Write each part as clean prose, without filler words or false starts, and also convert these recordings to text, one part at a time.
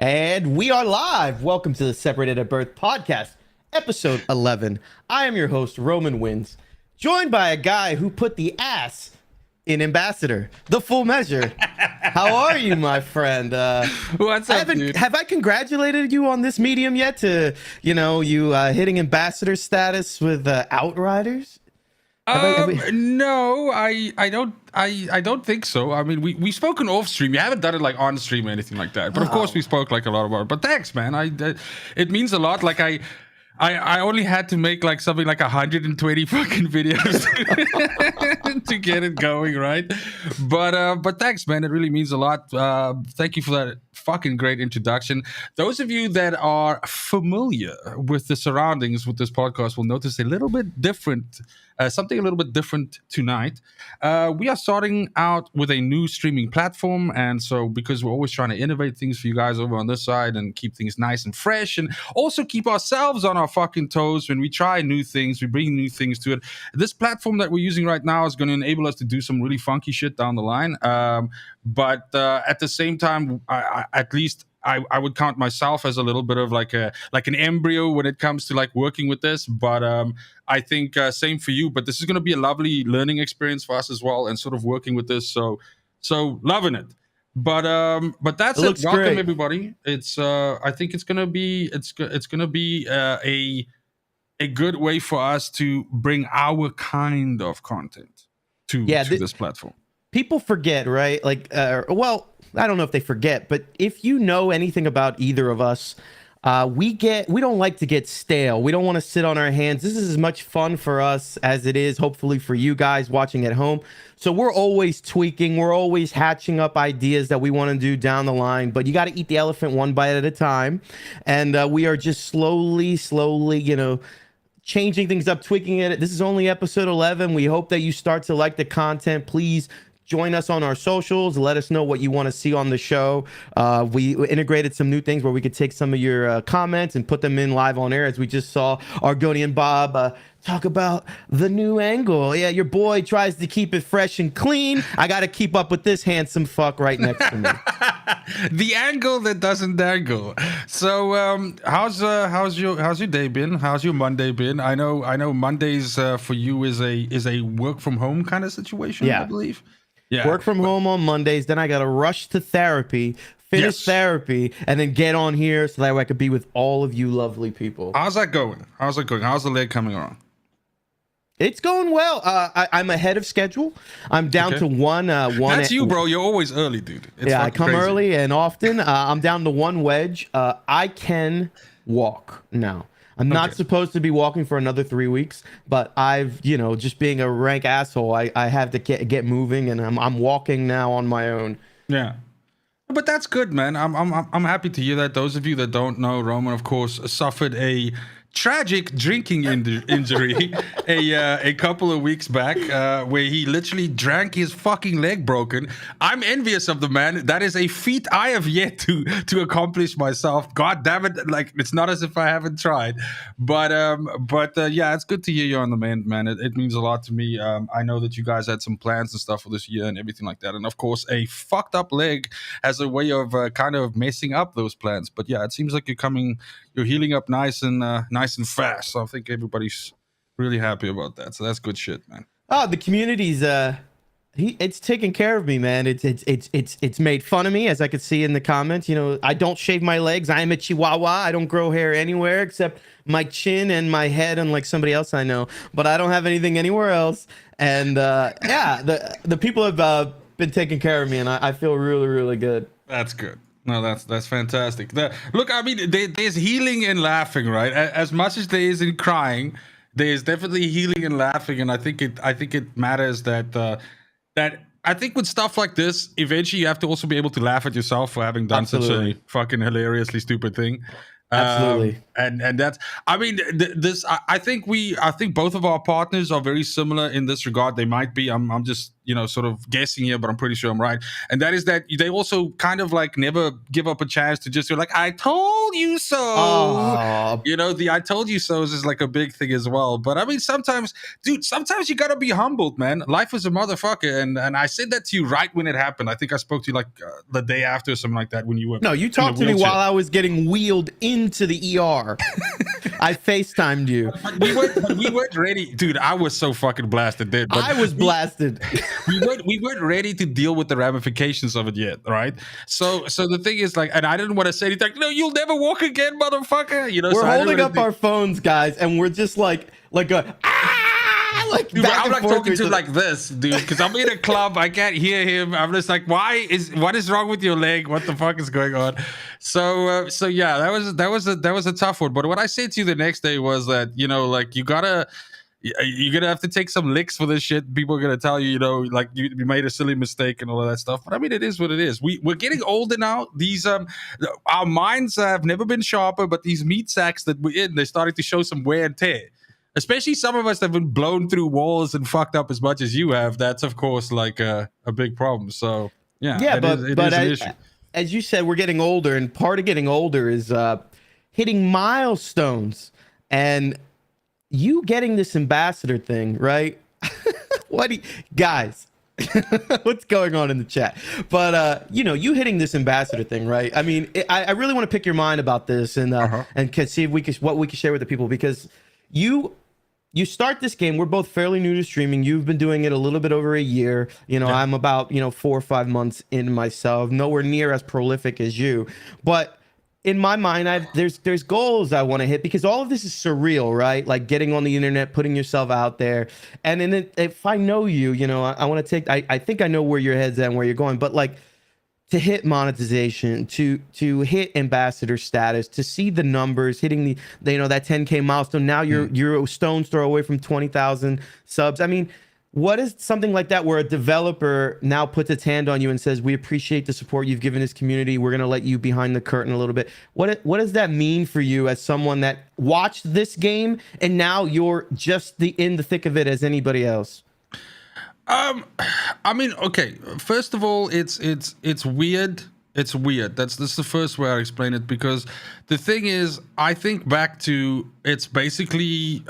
And we are live. Welcome to the Separated at Birth podcast, episode 11. I am your host, Roman Wins, joined by a guy who put the ass in Ambassador, the full measure. How are you, my friend? What's up, dude? Have I congratulated you on this medium yet to, you hitting Ambassador status with Outriders? No, I don't think so. I mean, we spoken off stream. You haven't done it like on stream or anything like that. But of course, we spoke like a lot about it. But thanks, man. It means a lot. Like I only had to make like something like 120 fucking videos to get it going, right? But thanks, man. It really means a lot. Thank you for that fucking great introduction. Those of you that are familiar with the surroundings with this podcast will notice a little bit different. Something a little bit different tonight. We are starting out with a new streaming platform, and so because we're always trying to innovate things for you guys over on this side and keep things nice and fresh, and also keep ourselves on our fucking toes when we try new things, we bring new things to it. This platform that we're using right now is going to enable us to do some really funky shit down the line. But at the same time, I would count myself as a little bit of like an embryo when it comes to like working with this, but I think same for you. But this is going to be a lovely learning experience for us as well, and sort of working with this. So loving it. But that's it. Welcome great. Everybody. It's I think it's gonna be a good way for us to bring our kind of content to this platform. People forget, right? Like, well, I don't know if they forget, but if you know anything about either of us, we don't like to get stale. We don't want to sit on our hands. This is as much fun for us as it is, hopefully, for you guys watching at home. So we're always tweaking. We're always hatching up ideas that we want to do down the line. But you got to eat the elephant one bite at a time. And we are just slowly, changing things up, tweaking it. This is only episode 11. We hope that you start to like the content. Please join us on our socials. Let us know what you want to see on the show. We integrated some new things where we could take some of your comments and put them in live on air, as we just saw Argonian Bob talk about the new angle. Yeah, your boy tries to keep it fresh and clean. I got to keep up with this handsome fuck right next to me. The angle that doesn't dangle. So, how's your day been? How's your Monday been? I know Mondays for you is a work from home kind of situation. Yeah. I believe. Yeah. Work from home on Mondays, then I got to rush to therapy, finish therapy, and then get on here so that way I could be with all of you lovely people. How's that going? How's the leg coming along? It's going well. I'm ahead of schedule. I'm down to one. That's you, bro. You're always early, dude. I come crazy. early and often. I'm down to one wedge. I can walk now. I'm not supposed to be walking for another 3 weeks, but I've, just being a rank asshole, I have to get moving, and I'm walking now on my own. Yeah. But that's good, man. I'm happy to hear that. Those of you that don't know, Roman, of course, suffered a tragic drinking injury a couple of weeks back, where he literally drank his fucking leg broken. I'm envious of the man. That is a feat I have yet to accomplish myself. God damn it! Like, it's not as if I haven't tried. But yeah, it's good to hear you're on the mend, man. It means a lot to me. I know that you guys had some plans and stuff for this year and everything like that. And of course, a fucked up leg has a way of kind of messing up those plans. But yeah, it seems like you're healing up nice and fast. So I think everybody's really happy about that. So that's good shit, man. Oh, the community's it's taking care of me, man. It's made fun of me, as I could see in the comments. I don't shave my legs. I am a Chihuahua. I don't grow hair anywhere except my chin and my head, unlike somebody else I know. But I don't have anything anywhere else. And the people have been taking care of me, and I feel really, really good. That's good. No, that's fantastic. Look, I mean, there's healing in laughing, right? As much as there is in crying, there is definitely healing in laughing, and I think it matters that I think with stuff like this, eventually you have to also be able to laugh at yourself for having done such a fucking hilariously stupid thing. Absolutely. and that's, I mean, this I think both of our partners are very similar in this regard. They might be, I'm just, sort of guessing here, but I'm pretty sure I'm right. And that is that they also kind of like never give up a chance to just be like, I told you so. Oh. The I told you so is like a big thing as well. But I mean, sometimes you gotta be humbled, man. Life is a motherfucker. And I said that to you right when it happened. I think I spoke to you like the day after or something like that when you were. No, you talked to me while I was getting wheeled into the ER. I FaceTimed you. But we weren't ready, dude. I was so fucking blasted, dude. But I was blasted. we weren't ready to deal with the ramifications of it yet, right? So the thing is, like, and I didn't want to say anything. Like, no, you'll never walk again, motherfucker. We're holding up our phones, guys, and we're just like dude, I'm like talking to like this, dude, because I'm in a club. I can't hear him. I'm just like, what is wrong with your leg? What the fuck is going on? So yeah, that was a tough one. But what I said to you the next day was that, like, you're gonna have to take some licks for this shit. People are gonna tell you, like you made a silly mistake and all of that stuff. But I mean, it is what it is. We're getting older now. These our minds have never been sharper, but these meat sacks that we're in, they're starting to show some wear and tear. Especially some of us have been blown through walls and fucked up as much as you have. That's of course like a big problem. So yeah, but an issue. As you said, we're getting older, and part of getting older is hitting milestones. And you getting this ambassador thing, right? Guys, what's going on in the chat? But you hitting this ambassador thing, right? I mean, I really want to pick your mind about this and see if what we can share with the people, because you start this game. We're both fairly new to streaming. You've been doing it a little bit over a year. I'm about 4 or 5 months in myself, nowhere near as prolific as you, but in my mind, there's goals I want to hit, because all of this is surreal, right? Like getting on the internet, putting yourself out there. And then if I know you, I want to take, I think I know where your head's at and where you're going, but like to hit monetization, to hit ambassador status, to see the numbers hitting the that 10K milestone. Now you're a stone's throw away from 20,000 subs. I mean, what is something like that where a developer now puts its hand on you and says, we appreciate the support you've given this community. We're going to let you behind the curtain a little bit. What does that mean for you as someone that watched this game and now you're just in the thick of it as anybody else? I mean, okay. First of all, it's weird. It's weird. That's the first way I explain it, because the thing is, I think back to, it's basically,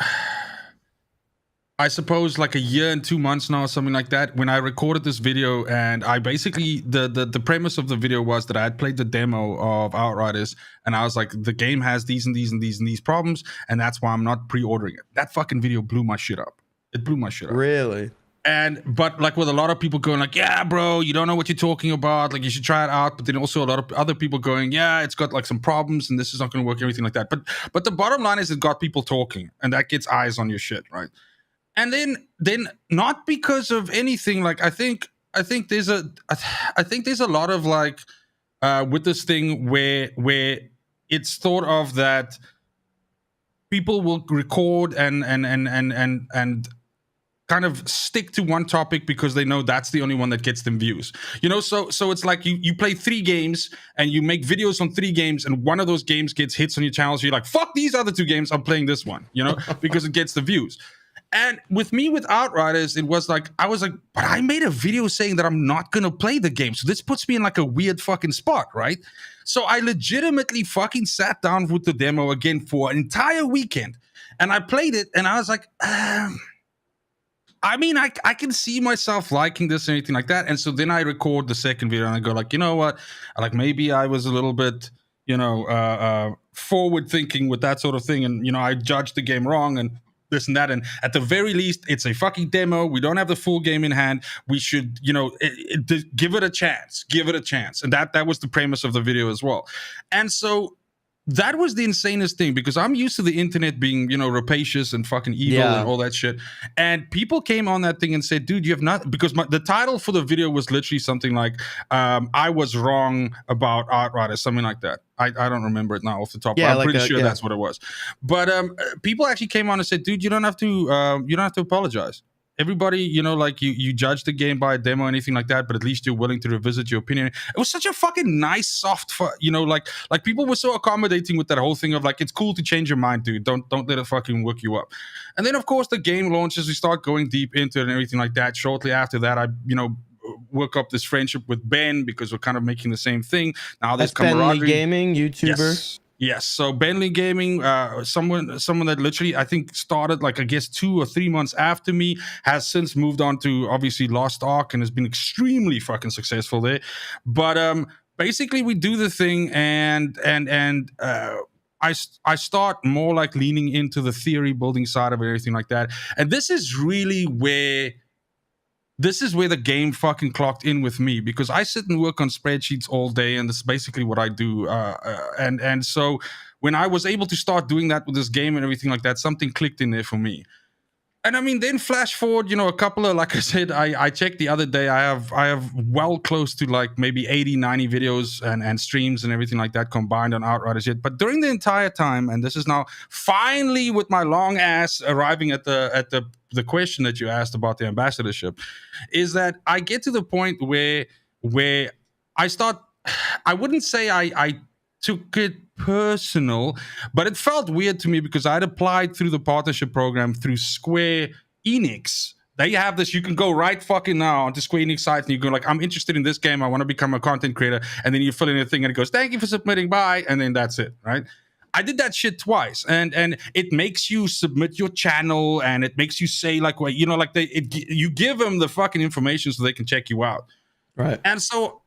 I suppose like a year and 2 months now, or something like that, when I recorded this video. And I basically, the premise of the video was that I had played the demo of Outriders, and I was like, the game has these and these and these and these problems, and that's why I'm not pre-ordering it. That fucking video blew my shit up. It blew my shit up. Really? But like with a lot of people going like, yeah, bro, you don't know what you're talking about. Like, you should try it out. But then also a lot of other people going, yeah, it's got like some problems and this is not going to work, everything like that. But the bottom line is it got people talking, and that gets eyes on your shit, right? And then not because of anything. Like I think there's a lot of like with this thing where it's thought of that people will record and kind of stick to one topic because they know that's the only one that gets them views. So it's like you play 3 games and you make videos on 3 games, and one of those games gets hits on your channel. So you're like, fuck these other 2 games, I'm playing this one, because it gets the views. And with Outriders, it was like, I was like, but I made a video saying that I'm not going to play the game. So this puts me in like a weird fucking spot, right? So I legitimately fucking sat down with the demo again for an entire weekend. And I played it and I was like, I mean, I can see myself liking this or anything like that. And so then I record the second video and I go like, you know what? Like maybe I was a little bit, forward thinking with that sort of thing. And, I judged the game wrong and this and that. And at the very least, it's a fucking demo. We don't have the full game in hand. We should, give it a chance. Give it a chance. And that was the premise of the video as well. And so that was the insanest thing, because I'm used to the internet being, rapacious and fucking evil and all that shit. And people came on that thing and said, dude, you have not, because the title for the video was literally something like, I was wrong about Outriders, something like that. I don't remember it now off the top, but I'm pretty sure that's what it was. But people actually came on and said, dude, you don't have to apologize. everybody, like you judge the game by a demo or anything like that, but at least you're willing to revisit your opinion. It was such a fucking nice, soft, like people were so accommodating with that whole thing of like, it's cool to change your mind, dude. Don't let it fucking work you up. And then of course the game launches, we start going deep into it and everything like that. Shortly after that, I work up this friendship with Ben because we're kind of making the same thing. Now there's camaraderie. Bentley Gaming, YouTuber. Yes. So Bentley Gaming, someone that literally I think started like I guess 2 or 3 months after me, has since moved on to obviously Lost Ark and has been extremely fucking successful there. But basically we do the thing and I start more like leaning into the theory building side of everything like that. And this is really where the game fucking clocked in with me, because I sit and work on spreadsheets all day, and that's basically what I do. And so when I was able to start doing that with this game and everything like that, something clicked in there for me. And I mean, then flash forward, a couple of, like I said, I checked the other day, I have well close to like maybe 80, 90 videos and streams and everything like that combined on Outriders yet. But during the entire time, and this is now finally with my long ass arriving at the question that you asked about the ambassadorship, is that I get to the point where I start, I wouldn't say I took it personal, but it felt weird to me because I'd applied through the partnership program through Square Enix. They have this, you can go right fucking now onto Square Enix site and you go like, I'm interested in this game, I want to become a content creator, and then you fill in a thing and it goes, thank you for submitting, bye, and then that's it, right? I did that shit twice, and it makes you submit your channel, and it makes you say like, well, like you give them the fucking information so they can check you out, right? And so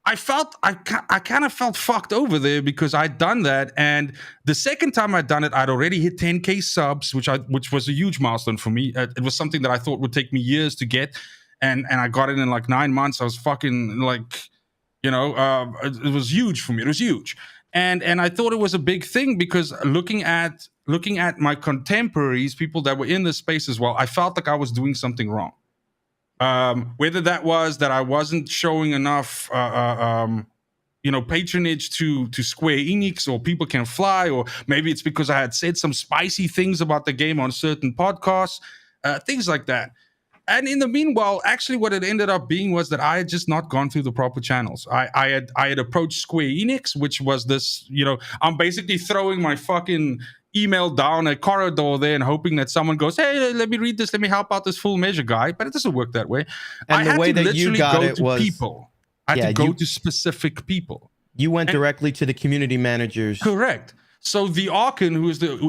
I kind of felt fucked over there because I'd done that, and the second time I'd done it, I'd already hit 10K subs, which was a huge milestone for me. It was something that I thought would take me years to get, and I got it in like 9 months. I was fucking like, it was huge for me. It was huge, and I thought it was a big thing because looking at my contemporaries, people that were in this space as well, I felt like I was doing something wrong. Whether that was that I wasn't showing enough, patronage to Square Enix or People Can Fly, or maybe it's because I had said some spicy things about the game on certain podcasts, things like that. And in the meanwhile, actually what it ended up being was that I had just not gone through the proper channels. I had approached Square Enix, which was this, I'm basically throwing my fucking email down a corridor there and hoping that someone goes, hey, let me read this, let me help out this full measure guy. But it doesn't work that way. And the way that you got it was people. I had to go to specific people. You went directly to the community managers. Correct. So the Archon,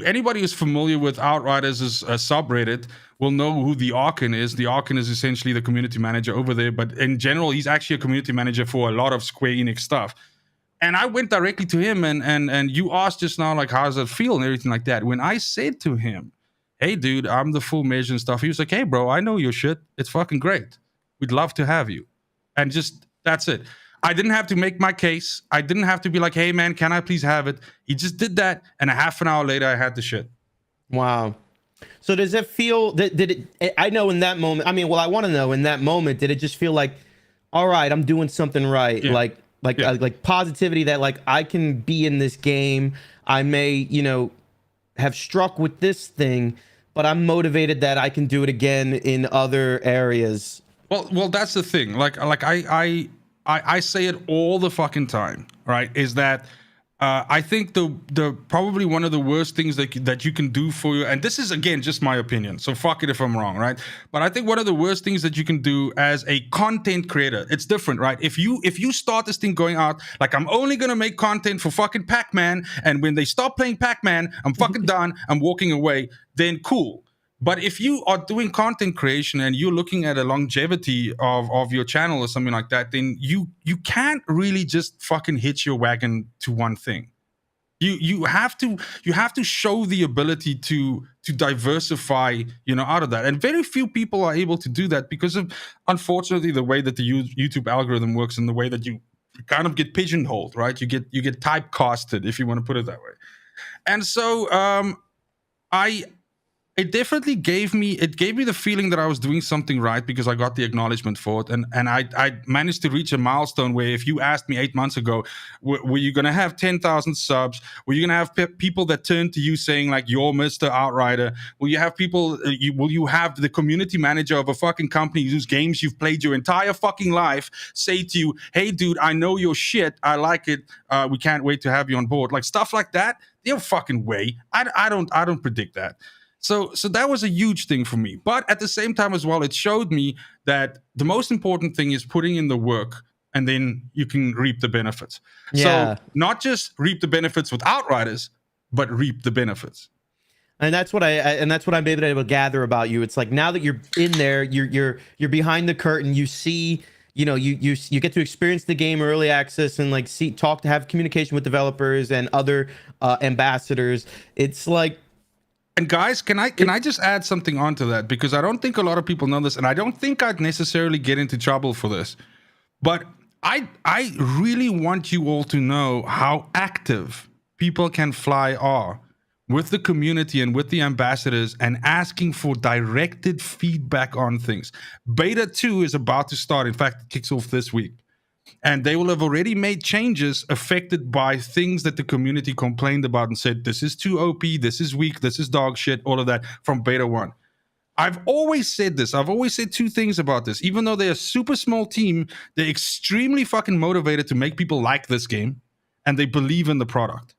anybody who's familiar with Outriders' subreddit will know who the Archon is. The Archon is essentially the community manager over there, but in general, he's actually a community manager for a lot of Square Enix stuff. And I went directly to him, and you asked just now, like, how does it feel and everything like that. When I said to him, hey, dude, I'm the full measure and stuff, he was like, hey, bro, I know your shit. It's fucking great. We'd love to have you. And just, that's it. I didn't have to make my case. I didn't have to be like, hey, man, can I please have it? He just did that, and a half an hour later, I had the shit. Wow. So does it feel, did it, I know in that moment, I want to know in that moment, did it just feel like, all right, I'm doing something right? Yeah. Like positivity that like I can be in this game. I may, have struck with this thing, but I'm motivated that I can do it again in other areas. Well, that's the thing. Like I say it all the fucking time, right? Is that I think the probably one of the worst things that you can do for you, and this is again just my opinion, so fuck it if I'm wrong, right? But I think one of the worst things that you can do as a content creator, it's different, right? If you start this thing going out like I'm only gonna make content for fucking Pac-Man, and when they stop playing Pac-Man, I'm fucking done, I'm walking away, then cool. But if you are doing content creation and you're looking at a longevity of your channel or something like that, then you can't really just fucking hitch your wagon to one thing. You have to show the ability to diversify, out of that. And very few people are able to do that because of, unfortunately, the way that the YouTube algorithm works and the way that you kind of get pigeonholed, right? You get typecasted, if you want to put it that way. And so it definitely gave me the feeling that I was doing something right because I got the acknowledgement for it, and I managed to reach a milestone where if you asked me 8 months ago, were you gonna have 10,000 subs? Were you gonna have people that turn to you saying like you're Mr. Outrider? Will you have people? Will you have the community manager of a fucking company whose games you've played your entire fucking life say to you, "Hey, dude, I know your shit. I like it. We can't wait to have you on board." Like stuff like that. No fucking way. I don't predict that. So that was a huge thing for me. But at the same time as well, it showed me that the most important thing is putting in the work, and then you can reap the benefits. Yeah. So not just reap the benefits with Outriders, but reap the benefits. And that's what I've been able to gather about you. It's like now that you're in there, you're behind the curtain. You see, you know, you get to experience the game early access and like have communication with developers and other ambassadors. It's like. And guys, can I just add something onto that? Because I don't think a lot of people know this, and I don't think I'd necessarily get into trouble for this. But I really want you all to know how active People Can Fly are with the community and with the ambassadors and asking for directed feedback on things. Beta 2 is about to start. In fact, it kicks off this week. And they will have already made changes affected by things that the community complained about and said, this is too OP, this is weak, this is dog shit, all of that from beta 1. I've always said this. I've always said two things about this. Even though they're a super small team, they're extremely fucking motivated to make people like this game, and they believe in the product.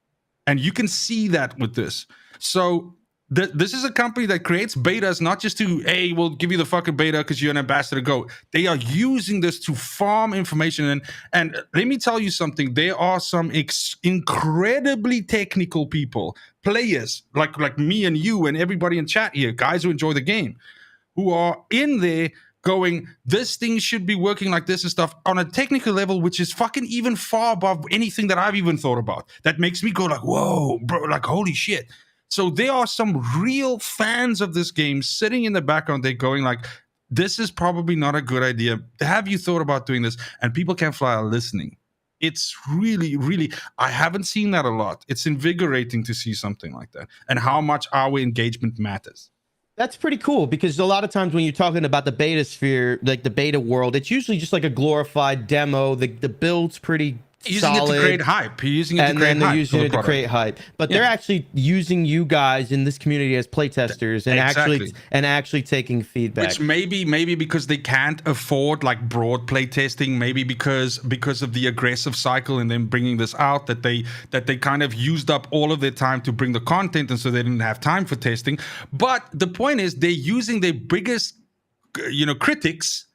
And you can see that with this. So this is a company that creates betas, not just to, hey, we'll give you the fucking beta because you're an ambassador, go. They are using this to farm information. And let me tell you something. There are some incredibly technical people, players like me and you and everybody in chat here, guys who enjoy the game, who are in there going, this thing should be working like this and stuff on a technical level, which is fucking even far above anything that I've even thought about. That makes me go like, whoa, bro, like, holy shit. So there are some real fans of this game sitting in the background. They're going like, this is probably not a good idea. Have you thought about doing this? And People Can Fly are listening. It's really, really, I haven't seen that a lot. It's invigorating to see something like that and how much our engagement matters. That's pretty cool, because a lot of times when you're talking about the beta sphere, like the beta world, it's usually just like a glorified demo. The build's pretty using solid, it to create hype. Using it to create and they're hype using it to create hype. But they're actually using you guys in this community as playtesters and actually taking feedback. Which maybe because they can't afford like broad play testing, maybe because of the aggressive cycle and them bringing this out, that they kind of used up all of their time to bring the content, and so they didn't have time for testing. But the point is, they're using their biggest critics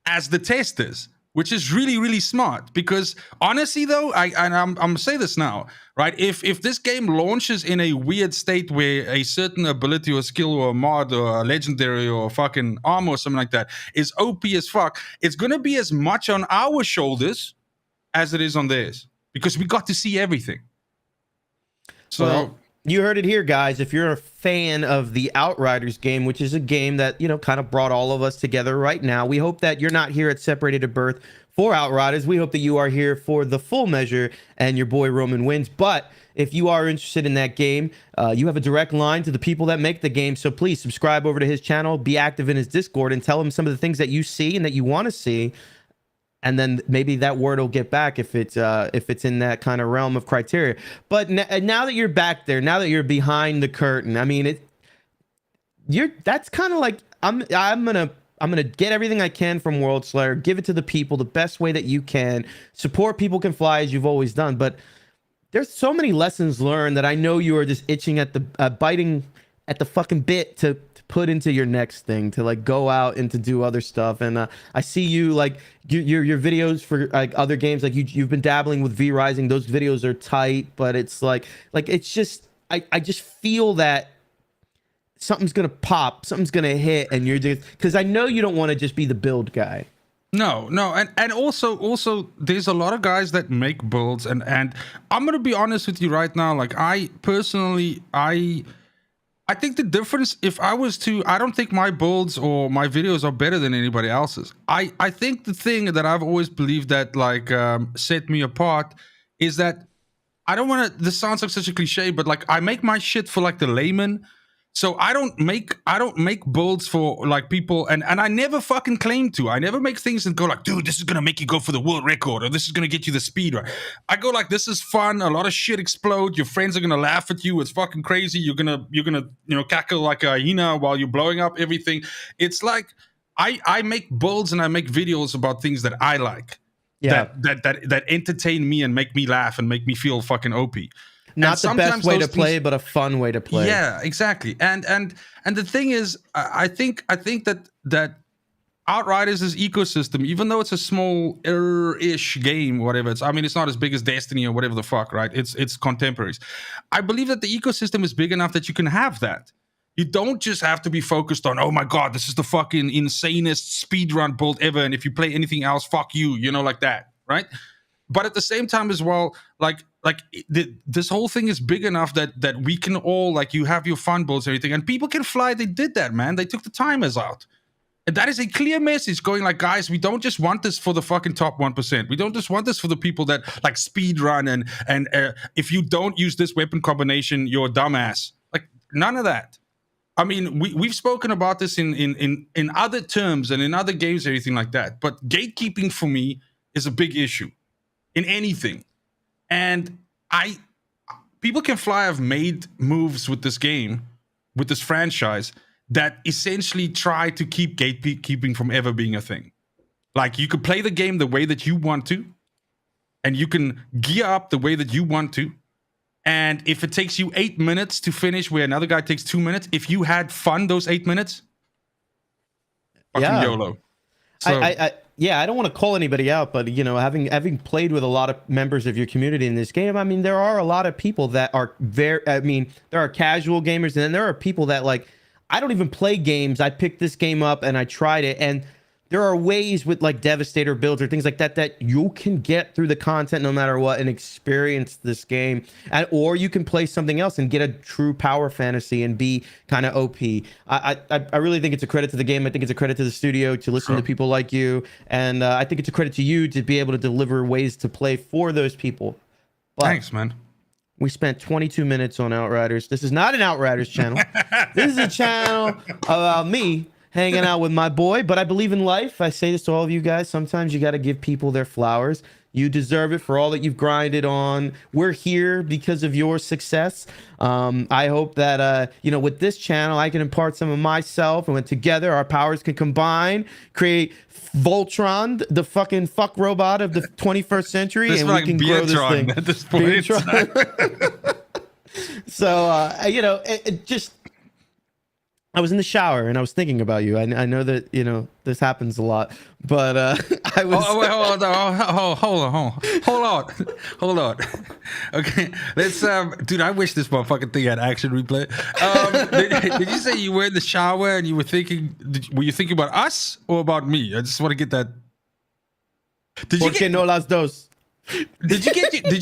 as the testers, which is really, really smart. Because honestly, though, I'm gonna say this now, right? If this game launches in a weird state where a certain ability or skill or a mod or a legendary or a fucking armor or something like that is OP as fuck, it's gonna be as much on our shoulders as it is on theirs, because we got to see everything. So. Well, you heard it here, guys. If you're a fan of the Outriders game, which is a game that, kind of brought all of us together right now, we hope that you're not here at Separated at Birth for Outriders. We hope that you are here for the full measure and your boy Roman wins. But if you are interested in that game, you have a direct line to the people that make the game. So please subscribe over to his channel, be active in his Discord, and tell him some of the things that you see and that you want to see. And then maybe that word will get back if it's in that kind of realm of criteria. But now that you're back there, now that you're behind the curtain, I mean, that's kind of like I'm gonna get everything I can from World Slayer, give it to the people the best way that you can, support People Can Fly as you've always done. But there's so many lessons learned that I know you are just itching at the biting at the fucking bit to put into your next thing, to like go out and to do other stuff. And I see you like your videos for like other games, like you've been dabbling with V Rising. Those videos are tight, but it's like it's just I just feel that something's gonna pop, something's gonna hit, and you're just, because I know you don't want to just be the build guy. No, and also there's a lot of guys that make builds, and I'm gonna be honest with you right now, like I personally I think the difference, if I was to, I don't think my builds or my videos are better than anybody else's. I think the thing that I've always believed that like set me apart is that I don't want to, this sounds like such a cliche, but like I make my shit for like the layman. So I don't make builds for like people, and I never fucking claim to. I never make things and go like, dude, this is gonna make you go for the world record, or this is gonna get you the speed run. I go like, this is fun. A lot of shit explode. Your friends are gonna laugh at you. It's fucking crazy. You're gonna cackle like a hyena while you're blowing up everything. It's like I make builds and I make videos about things that I like. Yeah. That entertain me and make me laugh and make me feel fucking OP. Not the best way to play, but a fun way to play. Yeah, exactly. And the thing is, I think that Outriders' ecosystem, even though it's a small-ish game, whatever it's not as big as Destiny or whatever the fuck, right? It's contemporaries. I believe that the ecosystem is big enough that you can have that. You don't just have to be focused on, oh my god, this is the fucking insanest speedrun build ever, and if you play anything else, fuck you, like that, right? But at the same time as well, this whole thing is big enough that we can all, like, you have your fun builds and everything, and people can fly. They did that, man. They took the timers out. And that is a clear message going like, guys, we don't just want this for the fucking top 1%. We don't just want this for the people that like speed run and if you don't use this weapon combination, you're a dumbass. Like, none of that. I mean, we've spoken about this in other terms and in other games and everything like that. But gatekeeping for me is a big issue in anything. And People Can Fly have made moves with this game, with this franchise, that essentially try to keep gatekeeping from ever being a thing. Like, you could play the game the way that you want to, and you can gear up the way that you want to. And if it takes you 8 minutes to finish where another guy takes 2 minutes, if you had fun those 8 minutes, fucking YOLO. So, I don't want to call anybody out, but having played with a lot of members of your community in this game, I mean, there are a lot of people that are there are casual gamers, and then there are people that, like, I don't even play games. I picked this game up and I tried it, and there are ways with like Devastator builds or things like that you can get through the content no matter what and experience this game, or you can play something else and get a true power fantasy and be kind of OP. I really think it's a credit to the game. I think it's a credit to the studio to listen to people like you, and I think it's a credit to you to be able to deliver ways to play for those people. But thanks, man. we spent 22 minutes on Outriders. This is not an Outriders channel. This is a channel about me hanging out with my boy, but I believe in life. I say this to all of you guys. Sometimes you got to give people their flowers. You deserve it for all that you've grinded on. We're here because of your success. I hope that, with this channel, I can impart some of myself, and when together our powers can combine, create Voltron, the fucking fuck robot of the 21st century, this and we can grow this thing. At this point. So, it just... I was in the shower and I was thinking about you. I know that, this happens a lot, but I was... Hold on. Okay, let's... dude, I wish this motherfucking thing had action replay. Did you say you were in the shower and you were thinking... Were you thinking about us or about me? I just want to get that... no las dos. Did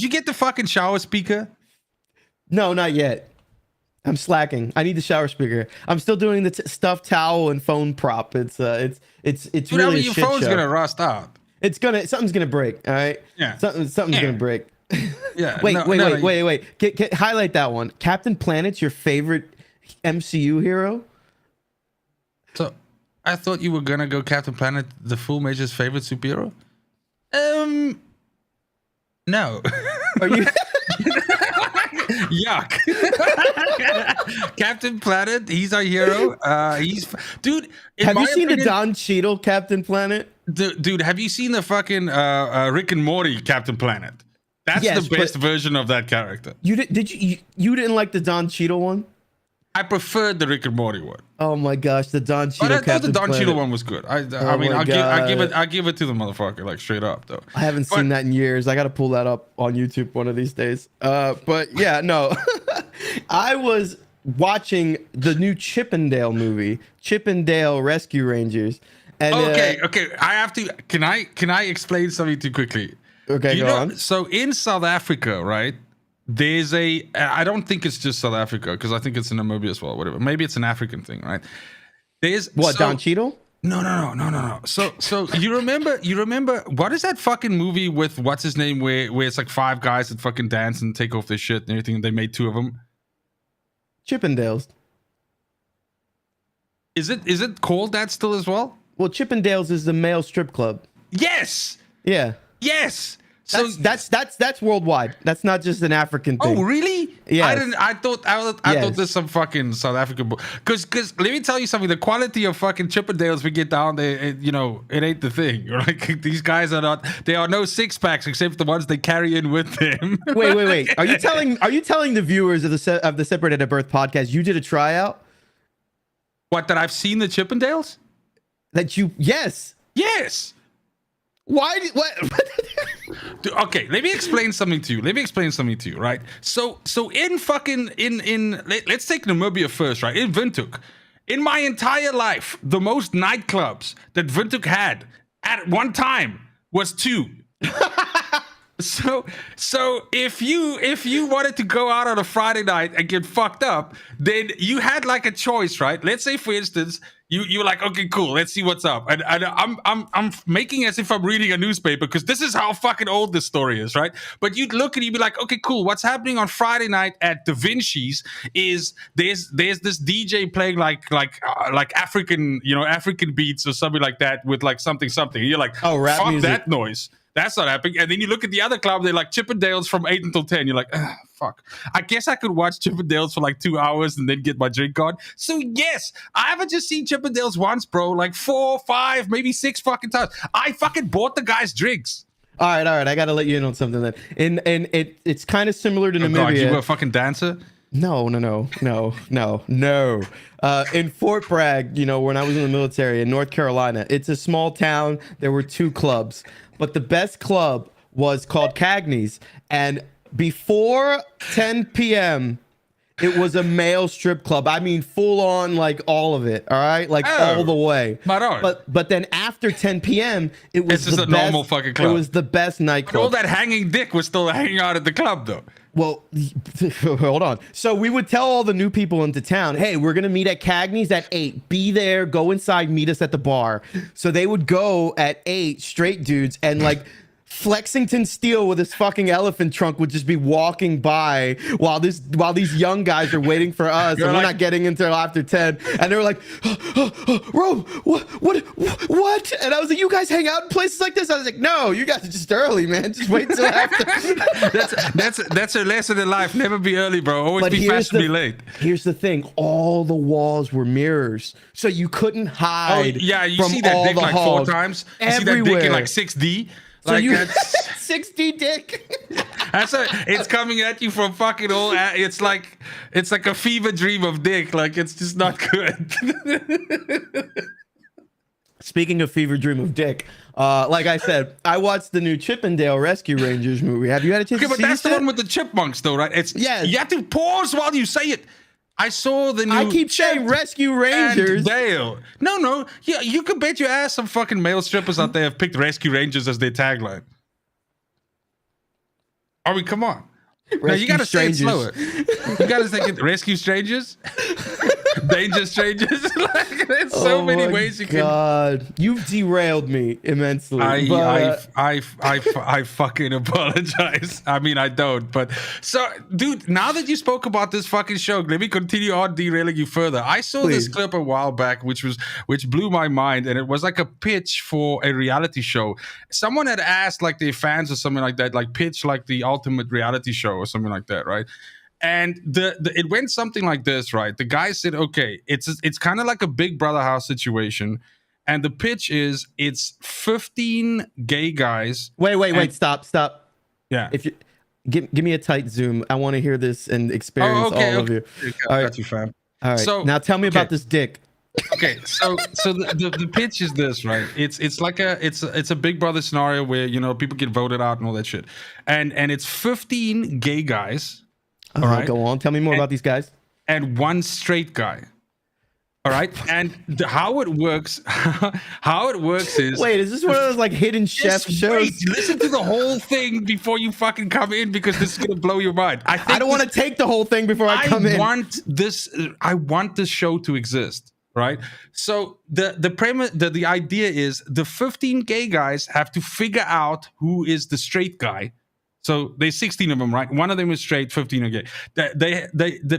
you get the fucking shower speaker? No, not yet. I'm slacking. I need the shower speaker. I'm still doing the stuffed towel and phone prop. It's dude, really your phone's gonna rust out. Something's gonna break. All right. Yeah. Something's gonna break. Yeah. Wait. Highlight that one. Captain Planet's your favorite MCU hero? So, I thought you were gonna go Captain Planet, the Full Major's favorite superhero. No. Are you? Yuck. Captain Planet, he's our hero. Dude. Have you seen the Don Cheadle Captain Planet? Dude, have you seen the fucking Rick and Morty Captain Planet? That's the best version of that character. You didn't like the Don Cheadle one? I preferred the Rick and Morty one. Oh my gosh, the Don Cheadle. But I thought the Don Cheadle one was good. I give it to the motherfucker, like, straight up though. I haven't seen that in years. I got to pull that up on YouTube one of these days. But yeah, no. I was watching the new Chippendale movie, Chippendale Rescue Rangers. And, okay. I have to. Can I explain something too quickly? Okay, go on. So in South Africa, right? There's I don't think it's just South Africa, because I think it's in Namibia as well, whatever. Maybe it's an African thing, right? Don Cheadle? No. So you remember what is that fucking movie with what's his name where it's like 5 guys that fucking dance and take off their shit and everything, and they made 2 of them? Chippendales. Is it called that still as well? Well, Chippendales is the male strip club. Yes. Yeah. Yes. So that's worldwide. That's not just an African thing. Oh, really? Yes. I thought there's some fucking South African book. Because let me tell you something. The quality of fucking Chippendales we get down there, it ain't the thing. Like these guys are not. They are no six packs except the ones they carry in with them. Wait. Are you telling the viewers of the Separated at Birth podcast you did a tryout? What, that I've seen the Chippendales? Yes. What? Okay, let me explain something to you. Right? So let's take Namibia first, right? In Windhoek, in my entire life, the most nightclubs that Windhoek had at one time was 2. So if you wanted to go out on a Friday night and get fucked up, then you had like a choice, right? Let's say, for instance, you were like, okay, cool, let's see what's up. And I'm making as if I'm reading a newspaper because this is how fucking old this story is, right? But you'd look and you'd be like, okay, cool, what's happening on Friday night at Da Vinci's is there's this DJ playing like African beats or something like that with like something. And you're like, oh, rap fuck music. that noise. That's not happening. And then you look at the other club, they're like Chippendales from 8 until 10. You're like, fuck. I guess I could watch Chippendales for like 2 hours and then get my drink on. So yes, I haven't just seen Chippendales once, bro. Like 4, 5, maybe 6 fucking times. I fucking bought the guys drinks. All right. I got to let you in on something then. And it's kind of similar to Namibia. God, you were a fucking dancer? No. In Fort Bragg, when I was in the military in North Carolina, it's a small town. There were 2 clubs. But the best club was called Cagney's. And before 10 p.m., it was a male strip club. I mean, full on, like all of it. All right, like all the way. But then after 10 p.m., it was just a normal fucking club. It was the best nightclub. All that hanging dick was still hanging out at the club, though. Well, hold on. So we would tell all the new people into town, hey, we're going to meet at Cagney's at 8. Be there, go inside, meet us at the bar. So they would go at 8, straight dudes, and like Flexington Steel with his fucking elephant trunk would just be walking by while these young guys are waiting for us, and we're not getting until after 10. And they were like, Rome, what? And I was like, you guys hang out in places like this? I was like, no, you guys are just early, man. Just wait till after. that's a lesson in life. Never be early, bro. Always be fast to be late. Here's the thing: all the walls were mirrors, so you couldn't hide. Oh yeah, you from see that dick like halls. 4 times. You Everywhere. see that dick in like 6D. So like you that's 6D dick. It's coming at you from fucking all. It's like a fever dream of dick. Like it's just not good. Speaking of fever dream of dick, like I said, I watched the new Chippendale Rescue Rangers movie. Have you had a chance to see it? Okay, but that's the one with the chipmunks, though, right? You have to pause while you say it. I saw the new. I keep saying Rescue Rangers. Dale. No. Yeah, you could bet your ass some fucking male strippers out there have picked Rescue Rangers as their tagline. I mean, come on. No, you gotta say it slower. You gotta say it. Rescue Strangers. Danger Strangers. Like, there's so many ways you can. God, you've derailed me immensely. I fucking apologize. I mean, I don't. But so, dude, now that you spoke about this fucking show, let me continue on derailing you further. I saw this clip a while back, which blew my mind, and it was like a pitch for a reality show. Someone had asked like their fans or something like that, like pitch like the ultimate reality show or something like that, right? And it went something like this, right? The guy said, okay, it's kind of like a Big Brother house situation. And the pitch is it's 15 gay guys. Wait, stop. Yeah. If you give me a tight zoom, I want to hear this and experience all of you. All right. Got you, fam. All right. So now tell me about this dick. Okay, so the pitch is this, right? It's like it's a Big Brother scenario where people get voted out and all that shit. And it's 15 gay guys. All right. Go on. Tell me more about these guys. And 1 straight guy. All right. And how it works is. Wait, is this one of those like hidden chef shows? Listen to the whole thing before you fucking come in, because this is gonna blow your mind. I don't want to take the whole thing before I come in. I want this show to exist. Right. So the premise, the idea is the 15 gay guys have to figure out who is the straight guy. So there's 16 of them, right? One of them is straight, 15 are gay. They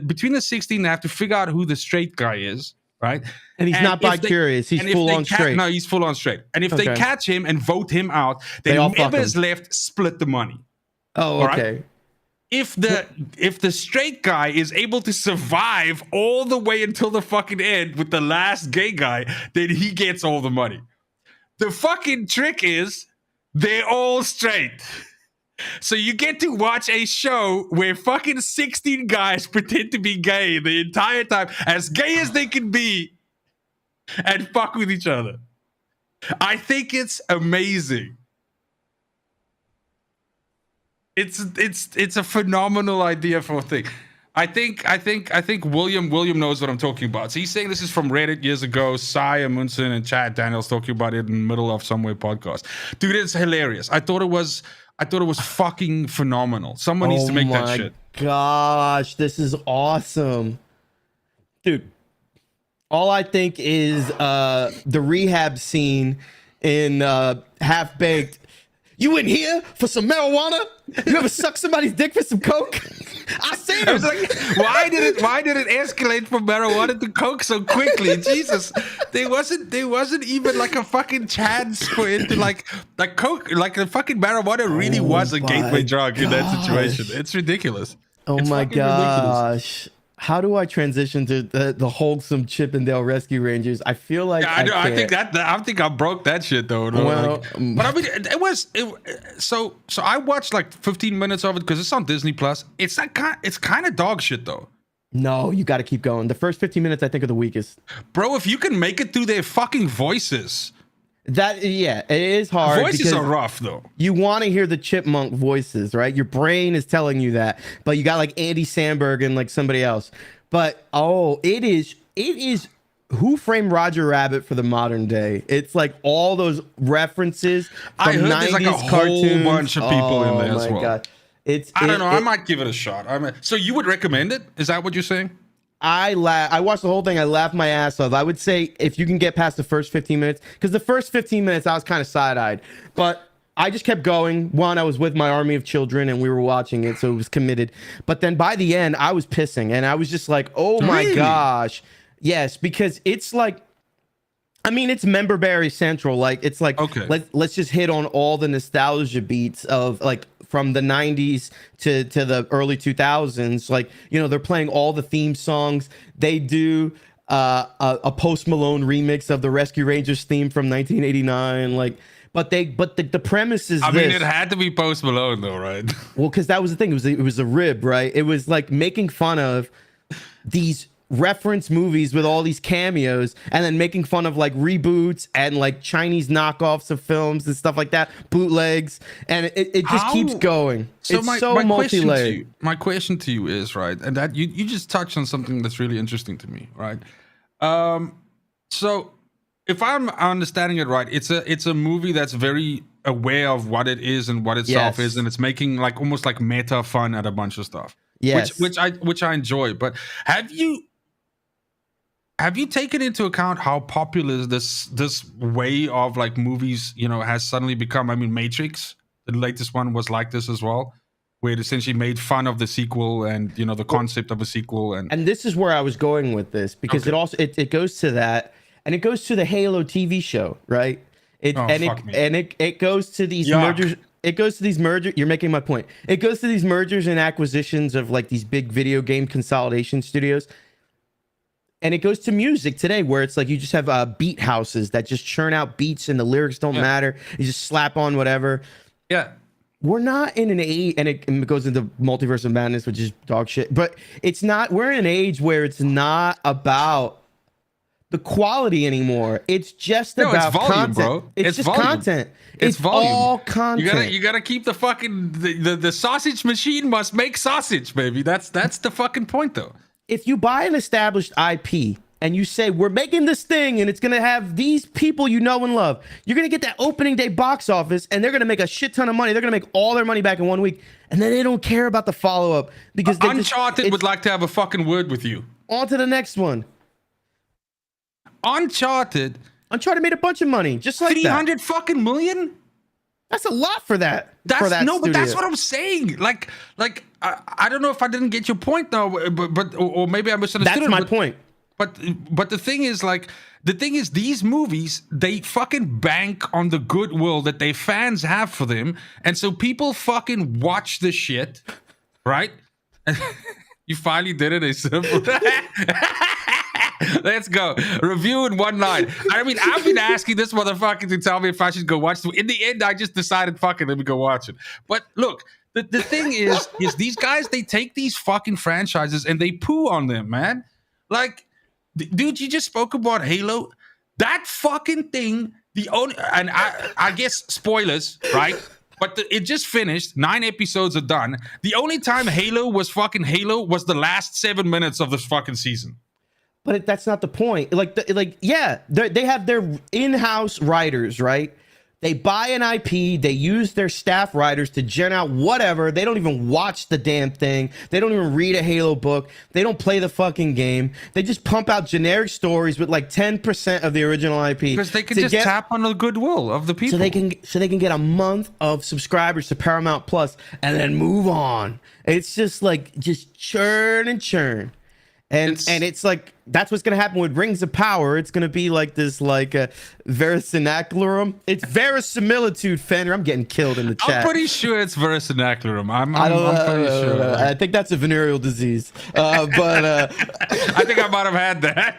between the 16, they have to figure out who the straight guy is. right? And he's not bi-curious. He's full on straight. No, he's full on straight. And if they catch him and vote him out, then whoever's left split the money. Oh, okay. Right? If the straight guy is able to survive all the way until the fucking end with the last gay guy, then he gets all the money. The fucking trick is they're all straight. So you get to watch a show where fucking 16 guys pretend to be gay the entire time, as gay as they can be, and fuck with each other. I think it's amazing. It's a phenomenal idea for a thing. I think William knows what I'm talking about. So he's saying this is from Reddit years ago. Cy Amundsen and Chad Daniels talking about it in the middle of Somewhere podcast. Dude, it's hilarious. I thought it was fucking phenomenal. Someone needs to make that shit. Gosh, this is awesome. Dude, all I think is the rehab scene in Half Baked. You in here for some marijuana? You ever suck somebody's dick for some coke? I see him. Like, why did it escalate from marijuana to coke so quickly? Jesus, there wasn't even like a fucking chance for it to like coke, like the fucking marijuana really was a gateway drug in that situation. It's ridiculous. It's my gosh. Ridiculous. How do I transition to the wholesome Chippendale Rescue Rangers? I feel like I think I broke that shit though. Well, but I mean, so I watched like 15 minutes of it because it's on Disney Plus. It's kind of dog shit though. No, you got to keep going. The first 15 minutes I think are the weakest. Bro, if you can make it through their fucking voices. It is hard. Voices are rough though. You want to hear the chipmunk voices, right? Your brain is telling you that, but you got like Andy Samberg and like somebody else. But it is Who Framed Roger Rabbit for the modern day. It's like all those references from I heard 90s there's like a cartoons. whole bunch of people in there as well. God. I don't know. I might give it a shot. So you would recommend it? Is that what you're saying? I watched the whole thing. I laughed my ass off. I would say if you can get past the first 15 minutes, because the first 15 minutes I was kind of side-eyed, but I just kept going. One, I was with my army of children and we were watching it, so it was committed. But then by the end, I was pissing and I was just like, oh my gosh. Yes, because it's like, I mean, it's Memberberry Central. Like, it's like, okay, let's just hit on all the nostalgia beats of like from the 90s to the early 2000s. Like, you know, they're playing all the theme songs. They do a Post Malone remix of the Rescue Rangers theme from 1989. Like, but the premise is, I mean, it had to be Post Malone though, right? Well, because that was the thing. It was a rib, right? It was like making fun of these reference movies with all these cameos and then making fun of like reboots and like Chinese knockoffs of films and stuff like that, bootlegs, and it just keeps going. So it's so multi-layered. My question to you is, right, and that you just touched on something that's really interesting to me, right? So if I'm understanding it right, it's a movie that's very aware of what it is and what itself is, and it's making like almost like meta fun at a bunch of stuff. Yes, which I enjoy. But have you taken into account how popular this way of like movies, you know, has suddenly become? I mean, Matrix, the latest one, was like this as well, where it essentially made fun of the sequel and, you know, the concept of a sequel. And this is where I was going with this, because it also it goes to that, and it goes to the Halo TV show, right? It goes to these mergers. It goes to these mergers. You're making my point. It goes to these mergers and acquisitions of like these big video game consolidation studios. And it goes to music today, where it's like you just have beat houses that just churn out beats and the lyrics don't matter. You just slap on whatever. Yeah. We're not in an age, and it goes into Multiverse of Madness, which is dog shit. But it's not, we're in an age where it's not about the quality anymore. It's just about it's volume, content. Bro. It's just volume. Content. It's volume. All content. You gotta keep the fucking the sausage machine must make sausage, baby. That's the fucking point, though. If you buy an established IP and you say, we're making this thing and it's going to have these people you know and love, you're going to get that opening day box office and they're going to make a shit ton of money. They're going to make all their money back in 1 week. And then they don't care about the follow-up because Uncharted would like to have a fucking word with you. On to the next one. Uncharted made a bunch of money, just like 300 fucking million? That's a lot for that. But that's what I'm saying. Like I don't know if I didn't get your point though, but or maybe I misunderstood. That's my point. but the thing is, like, these movies, they fucking bank on the goodwill that their fans have for them, and so people fucking watch the shit, right? You finally did it, a simple. Let's go. Review in one line. I mean, I've been asking this motherfucker to tell me if I should go watch it. In the end, I just decided, fuck it, let me go watch it. But look, the thing is these guys, they take these fucking franchises and they poo on them, man. Like, dude, you just spoke about Halo. That fucking thing, the only, and I guess spoilers, right? But it just finished. 9 episodes are done. The only time Halo was fucking Halo was the last 7 minutes of this fucking season. But that's not the point. Yeah, they have their in-house writers, right? They buy an IP. They use their staff writers to gen out whatever. They don't even watch the damn thing. They don't even read a Halo book. They don't play the fucking game. They just pump out generic stories with like 10% of the original IP. Because they can just tap on the goodwill of the people. So they can get a month of subscribers to Paramount Plus and then move on. It's just like churn and churn. And it's like, that's what's going to happen with Rings of Power. It's going to be like this, like verisimiliturum. It's verisimilitude, Fender. I'm getting killed in the chat. I'm pretty sure it's verisimiliturum. I'm pretty sure. I think that's a venereal disease. But I think I might have had that.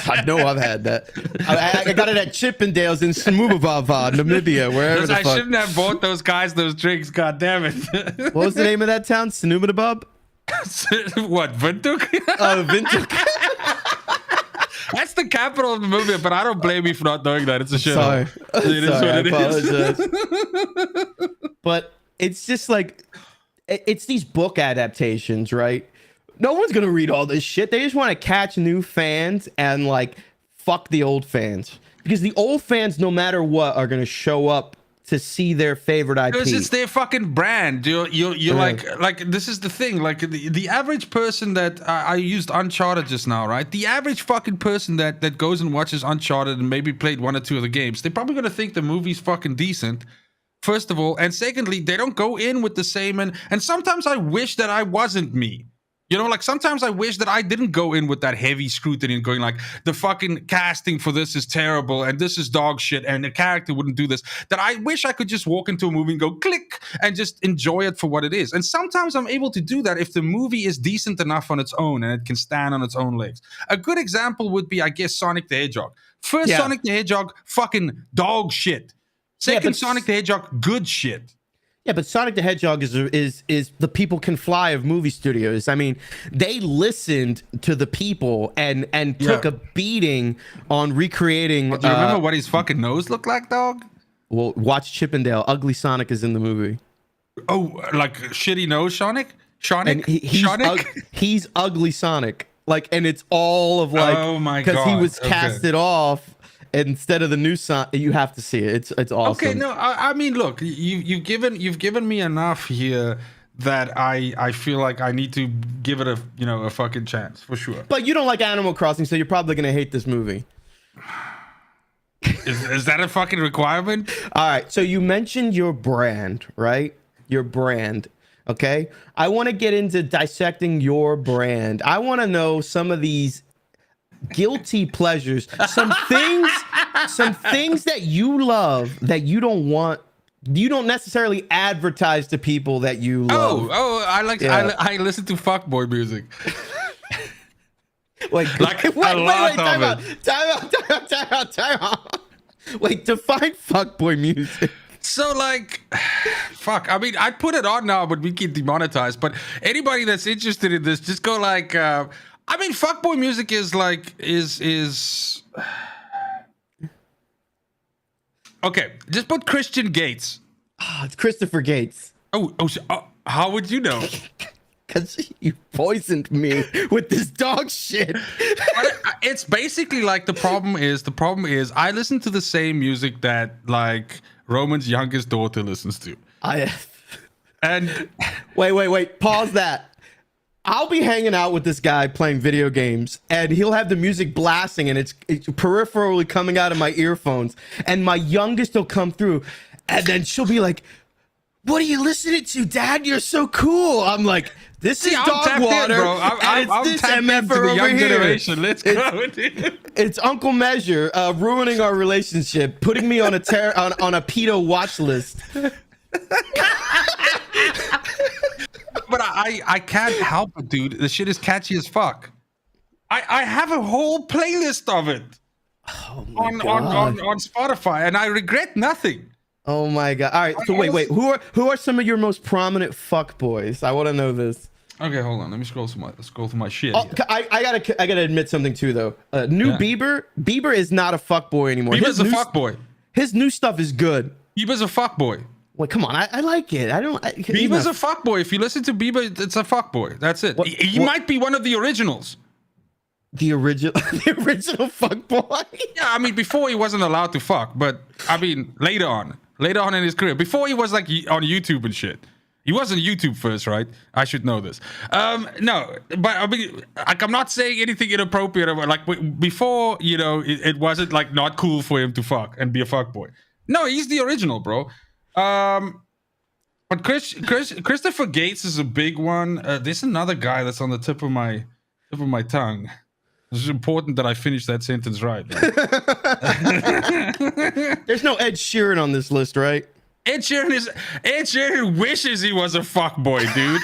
I know I've had that. I got it at Chippendales in Samubava, Namibia, wherever the fuck. I shouldn't have bought those guys those drinks. God damn it. What was the name of that town? Sanubadabub? What, Windhoek? Windhoek. That's the capital of the movie, but I don't blame you for not knowing that. It's a shit. Sorry. It is what it is. But it's just like, it's these book adaptations, right? No one's going to read all this shit. They just want to catch new fans and like fuck the old fans. Because the old fans, no matter what, are going to show up to see their favorite IP. Because it's their fucking brand. You're like this is the thing. Like the average person that I used Uncharted just now, right? The average fucking person that goes and watches Uncharted and maybe played 1 or 2 of the games, they're probably gonna think the movie's fucking decent. First of all, and secondly, they don't go in with the same and sometimes I wish that I wasn't me. You know, like sometimes I wish that I didn't go in with that heavy scrutiny and going like, the fucking casting for this is terrible and this is dog shit and the character wouldn't do this. That I wish I could just walk into a movie and go click and just enjoy it for what it is. And sometimes I'm able to do that if the movie is decent enough on its own and it can stand on its own legs. A good example would be, I guess, Sonic the Hedgehog. First, Sonic the Hedgehog, fucking dog shit. Second, Sonic the Hedgehog, good shit. Yeah, but Sonic the Hedgehog is the people can fly of movie studios. I mean, they listened to the people and took a beating on recreating. Do you remember what his fucking nose looked like, dog? Well, watch Chippendale. Ugly Sonic is in the movie. Oh, like shitty nose Sonic? Sonic? He's Ugly Sonic. Like, and it's all of like, oh my God, because he was casted off. Instead of the new song, you have to see it. It's awesome. Okay, no, I mean, look, you've given me enough here that I feel like I need to give it a fucking chance for sure. But you don't like Animal Crossing, so you're probably gonna hate this movie. Is that a fucking requirement? All right, so you mentioned your brand, right? Your brand. Okay, I want to get into dissecting your brand. I want to know some of these guilty pleasures, some things that you love that you don't necessarily advertise to people that you love. I listen to fuckboy music. Wait, time out. Wait, define fuckboy music. So like, fuck. I mean, I put it on now, but we get demonetized. But anybody that's interested in this, just go like. I mean, fuckboy music is like is okay. Just put Christian Gates. Oh, it's Christopher Gates. How would you know? Because you poisoned me with this dog shit. It's basically like the problem is I listen to the same music that like Roman's youngest daughter listens to. And wait, pause that. I'll be hanging out with this guy playing video games and he'll have the music blasting and it's peripherally coming out of my earphones and my youngest will come through and then she'll be like, what are you listening to, Dad? You're so cool. I'm like, this is I'm dog tapped water. in, bro. And I'm it's this tapped MFer into the over young here. generation. Let's go, dude. It's Uncle Measure ruining our relationship, putting me on a on a pedo watch list. But I can't help it, dude. The shit is catchy as fuck. I have a whole playlist of it on Spotify, and I regret nothing. Oh my god! All right, so wait. Who are some of your most prominent fuck boys? I want to know this. Okay, hold on. Let me scroll through my shit. Oh, I gotta admit something too, though. Bieber is not a fuck boy anymore. Bieber's a fuck boy. His new stuff is good. Bieber's a fuck boy. Wait, come on. I like it. Bieber's a fuck boy. If you listen to Bieber, it's a fuck boy. That's it. He might be one of the originals. The original fuck boy. Yeah, I mean, before he wasn't allowed to fuck, but I mean, later on in his career, before he was like on YouTube and shit. He wasn't YouTube first, right? I should know this. No, but I mean, like, I'm not saying anything inappropriate. Like before, you know, it wasn't like not cool for him to fuck and be a fuck boy. No, he's the original, bro. But Christopher Gates is a big one. There's another guy that's on the tip of my tongue. It's important that I finish that sentence right. There's no Ed Sheeran on this list, right? Ed Sheeran wishes he was a fuckboy, dude.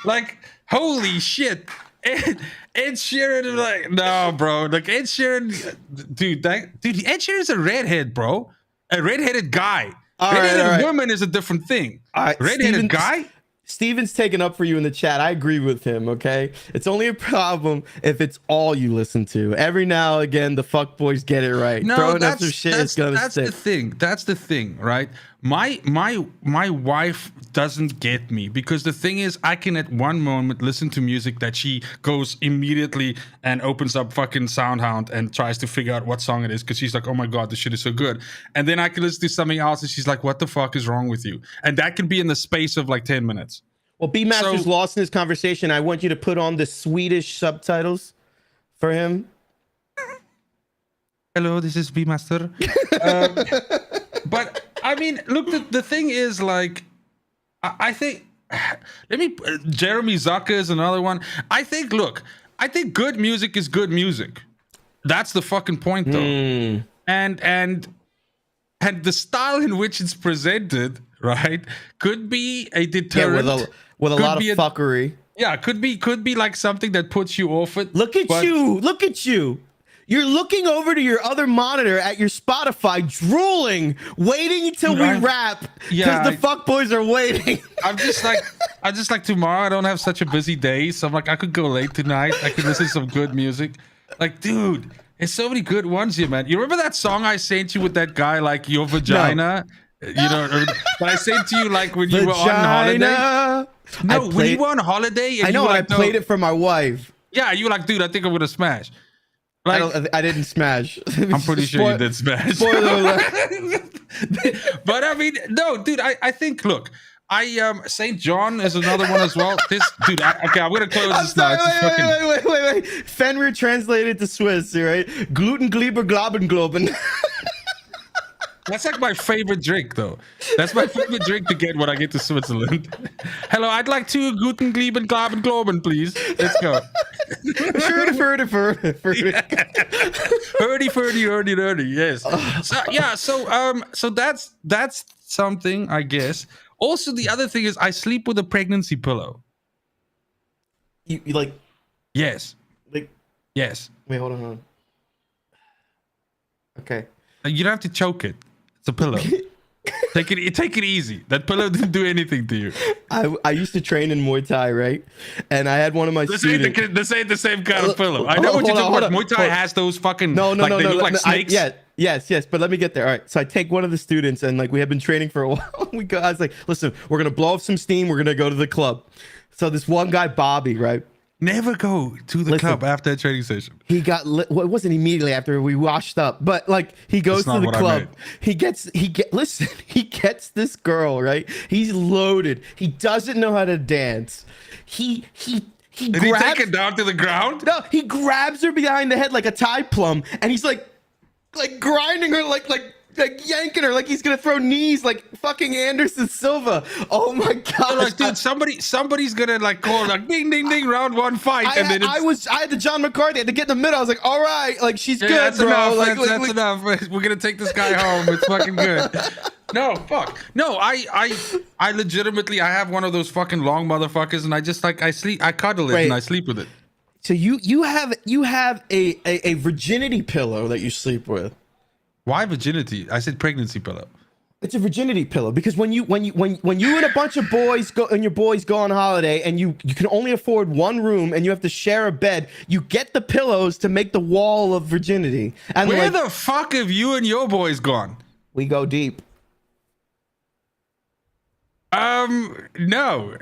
Like, holy shit. Ed Sheeran is like, no, bro. Like, Ed Sheeran, dude, Ed Sheeran's a redhead, bro. A redheaded guy. Redheaded woman is a different thing. All right, redheaded guy? Steven's taking up for you in the chat. I agree with him, okay? It's only a problem if it's all you listen to. Every now and again, the fuck boys get it right. No, that's the thing. That's the thing, right? My wife doesn't get me because the thing is, I can at one moment listen to music that she goes immediately and opens up fucking SoundHound and tries to figure out what song it is because she's like, oh my god, this shit is so good. And then I can listen to something else and she's like, what the fuck is wrong with you? And that can be in the space of like 10 minutes. Well, B-Master's lost in this conversation. I want you to put on the Swedish subtitles for him. Hello, this is B-Master. But I mean, look, the thing is, like, I think, Jeremy Zucker is another one. I think good music is good music. That's the fucking point, though. And the style in which it's presented, right, could be a deterrent. Yeah, with a lot of fuckery. Yeah, could be like something that puts you off it. Look at you. You're looking over to your other monitor at your Spotify, drooling, waiting until we wrap because the fuckboys are waiting. I'm just like tomorrow I don't have such a busy day, so I'm like I could go late tonight. I could listen to some good music. Like, dude, there's so many good ones here, man. You remember that song I sent you with that guy, like your vagina? No. You know, but I sent to you like when you were on holiday. No, when you were on holiday. And I know. I played it for my wife. Yeah, you were like, dude, I think I'm gonna smash. Like, I didn't smash. I'm pretty sure you did smash. Spoiler alert. But I mean, no, dude. I think. Look, St. John is another one as well. This dude. Okay, I'm gonna close this now. Wait. Fenrir translated to Swiss, right? Gluten, Gleber, Globen, Globen. That's like my favorite drink, though. That's my favorite drink to get when I get to Switzerland. Hello, I'd like 2 Guten, Gleben, Glaben, Globen, please. Let's go. Hurdy. Yes. So that's something, I guess. Also, the other thing is I sleep with a pregnancy pillow. You like? Yes. Like? Yes. Wait, hold on. Okay. You don't have to choke it. It's a pillow. Take it easy. That pillow didn't do anything to you. I used to train in Muay Thai, right? And I had one of my students. This ain't the same kind of pillow. I know what you're talking about. Muay Thai has those fucking they look like snakes. Yes. But let me get there. All right. So I take one of the students, and like we have been training for a while. I was like, listen, we're gonna blow off some steam. We're gonna go to the club. So this one guy, Bobby, right? Never go to the club after a training session. He got well, it wasn't immediately after we washed up, but like he goes to the club. He gets this girl, right? He's loaded. He doesn't know how to dance. He Did he take it down to the ground? No, he grabs her behind the head like a Thai plum, and he's like grinding her like like yanking her like he's gonna throw knees like fucking Anderson Silva. Oh my god! Like, dude, somebody's gonna like call like ding ding ding round one fight, I had the John McCarthy. I had to get in the middle. I was like, all right, like she's good, that's bro. Enough, like, that's enough. We're gonna take this guy home. It's fucking good. No, fuck. No, I legitimately I have one of those fucking long motherfuckers, and I just like I cuddle it and I sleep with it. So you have a virginity pillow that you sleep with. Why virginity? I said pregnancy pillow. It's a virginity pillow because when you and a bunch of boys go on holiday and you can only afford one room and you have to share a bed, you get the pillows to make the wall of virginity. And where the fuck have you and your boys gone? We go deep. No.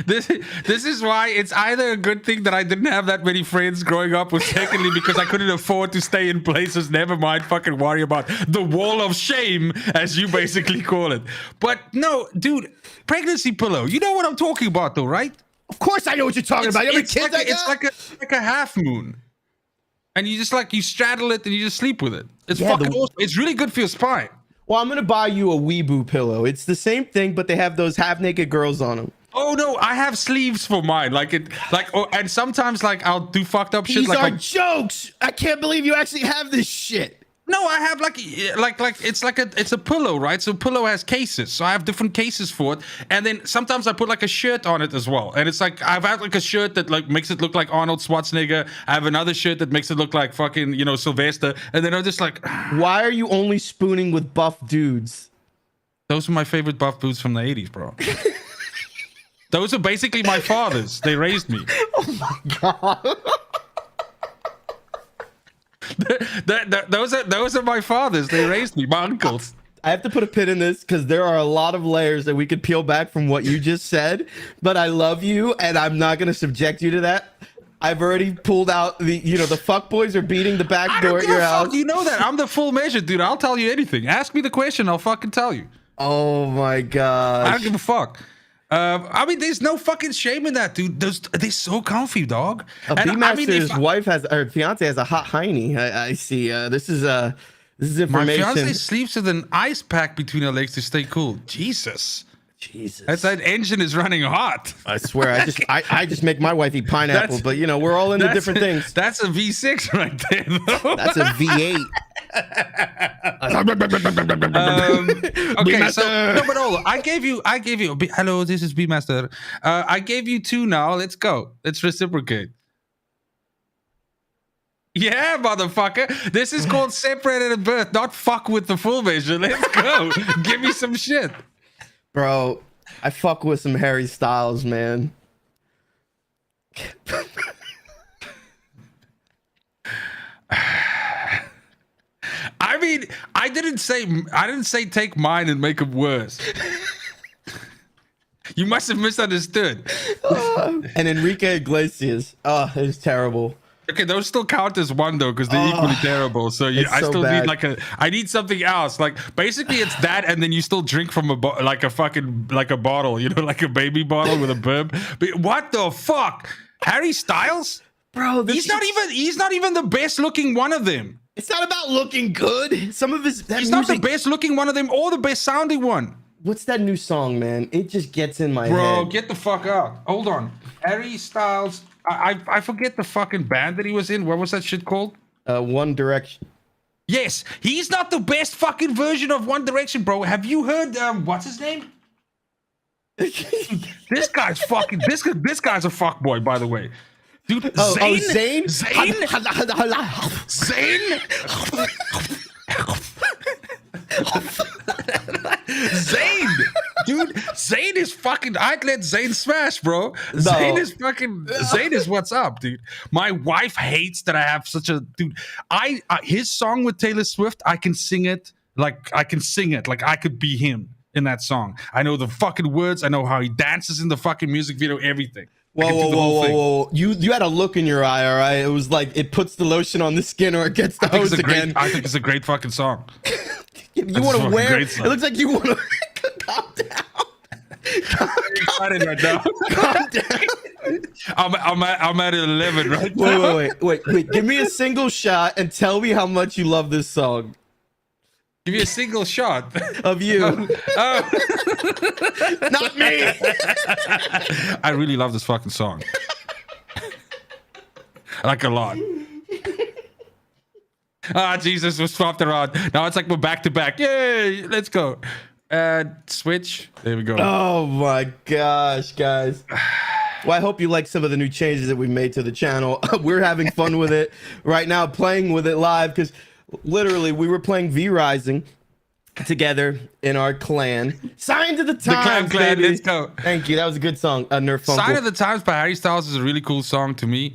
This is why it's either a good thing that I didn't have that many friends growing up, or secondly because I couldn't afford to stay in places, never mind fucking worry about the wall of shame, as you basically call it. But no, dude, pregnancy pillow. You know what I'm talking about though, right? Of course I know what you're talking about. It's like a half moon. And you just like, you straddle it and you just sleep with it. It's fucking awesome. It's really good for your spine. Well, I'm gonna buy you a Weeboo pillow. It's the same thing, but they have those half-naked girls on them. Oh no, I have sleeves for mine. And sometimes like I'll do fucked up shit. These like are jokes. I can't believe you actually have this shit. No, I have it's a pillow, right? So pillow has cases, so I have different cases for it, and then sometimes I put like a shirt on it as well. And it's like I've had like a shirt that like makes it look like Arnold Schwarzenegger. I have another shirt that makes it look like fucking Sylvester, and then I'm just like, why are you only spooning with buff dudes? Those are my favorite buff dudes from the 80s, bro. Those are basically my fathers. They raised me. Oh my god. Those are my fathers. They raised me, my uncles. I have to put a pin in this because there are a lot of layers that we could peel back from what you just said, but I love you and I'm not going to subject you to that. I've already pulled out the fuck boys are beating the back door at your house. You know that. I'm the full measure, dude. I'll tell you anything. Ask me the question. I'll fucking tell you. Oh my god. I don't give a fuck. I mean, there's no fucking shame in that, dude. They're so comfy, dog. B-Master's fiance has a hot hiney. I see. This is information. My fiance sleeps with an ice pack between her legs to stay cool. Jesus. That engine is running hot. I swear, I just make my wife eat pineapple, but we're all into different things. That's a V6 right there, though. That's a V8. Okay, so no, but hold on. I gave you. Hello, this is B-Master. I gave you 2 now. Let's go. Let's reciprocate. Yeah, motherfucker. This is called separated at birth, not fuck with the full measure. Let's go. Give me some shit. Bro, I fuck with some Harry Styles, man. I mean, I didn't say take mine and make them worse. You must have misunderstood. And Enrique Iglesias. Oh, it was terrible. Okay, those still count as one though, because they're equally terrible. So I still need I need something else. Like basically, it's that, and then you still drink from a bottle, like a baby bottle with a burp. But what the fuck, Harry Styles, bro? He's not even the best looking one of them. It's not about looking good. Some of his he's not the best looking one of them, or the best sounding one. What's that new song, man? It just gets in my head. Bro, get the fuck out. Hold on, Harry Styles. I forget the fucking band that he was in. What was that shit called? One Direction. Yes, he's not the best fucking version of One Direction, bro. Have you heard what's his name? This guy's fucking this guy's a fuckboy, by the way. Dude, Zayn? Zayn, dude, Zayn is fucking. I'd let Zayn smash, bro. No. Zayn is what's up, dude. My wife hates that I have such a dude. His song with Taylor Swift, I can sing it like I could be him in that song. I know the fucking words. I know how he dances in the fucking music video. Everything. Whoa. You had a look in your eye, all right? It was like it puts the lotion on the skin or it gets the hose again. I think it's a great fucking song. You want to wear it? Looks like you want to calm down. Got it right now. Calm down. I'm at 11 right now. Wait. Give me a single shot and tell me how much you love this song. Give you a single shot Of you. Oh. Not me. I really love this fucking song. Like a lot. Jesus, was swapped around. Now it's like we're back to back. Yay, let's go. Switch. There we go. Oh my gosh, guys. Well, I hope you like some of the new changes that we made to the channel. We're having fun with it right now, playing with it live, because literally we were playing V Rising together in our clan. Sign to the Times, clan, baby. let's go. Thank you. That was a good song. Nerf Funkle. Sign of the Times by Harry Styles is a really cool song to me.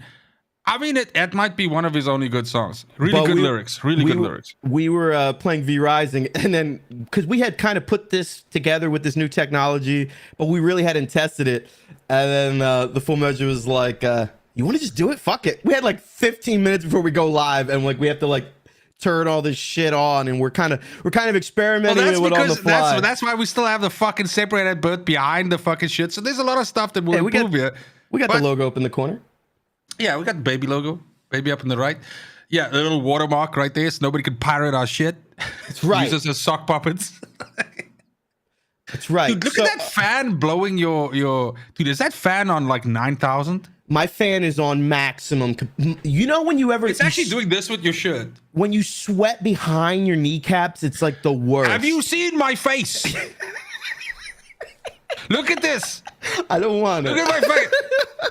I mean, it might be one of his only good songs. Really good lyrics. Really good lyrics. We were playing V Rising, and then because we had kind of put this together with this new technology, but we really hadn't tested it. And then the Full Measure was like, "You want to just do it? Fuck it." We had like 15 minutes before we go live, and like we have to like turn all this shit on, and we're kind of experimenting with it on the fly. That's why we still have the fucking separated bird behind the fucking shit. So there's a lot of stuff that will improve here. We got the logo up in the corner. Yeah, we got the baby logo. Baby up on the right. Yeah, a little watermark right there so nobody can pirate our shit. That's right. Use us as sock puppets. That's right. Dude, look at that fan blowing your... Dude, is that fan on like 9,000? My fan is on maximum. You know when you ever... It's actually doing this with your shirt. When you sweat behind your kneecaps, it's like the worst. Have you seen my face? Look at this. I don't want to. Look at my face.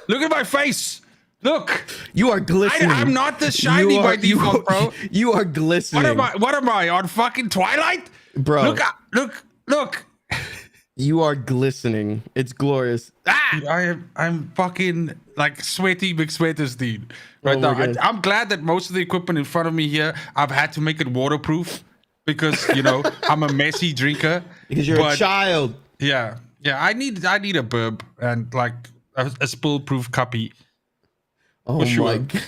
Look at my face. Look, you are glistening. I'm not this shiny by default, bro. You are glistening. What am I on fucking Twilight, bro? Look. You are glistening. It's glorious. Dude, I'm fucking like sweaty McSweaterstein right now. I'm glad that most of the equipment in front of me here, I've had to make it waterproof because I'm a messy drinker. Because you're a child. Yeah. I need a burb and like a spill-proof cuppy. Oh my God.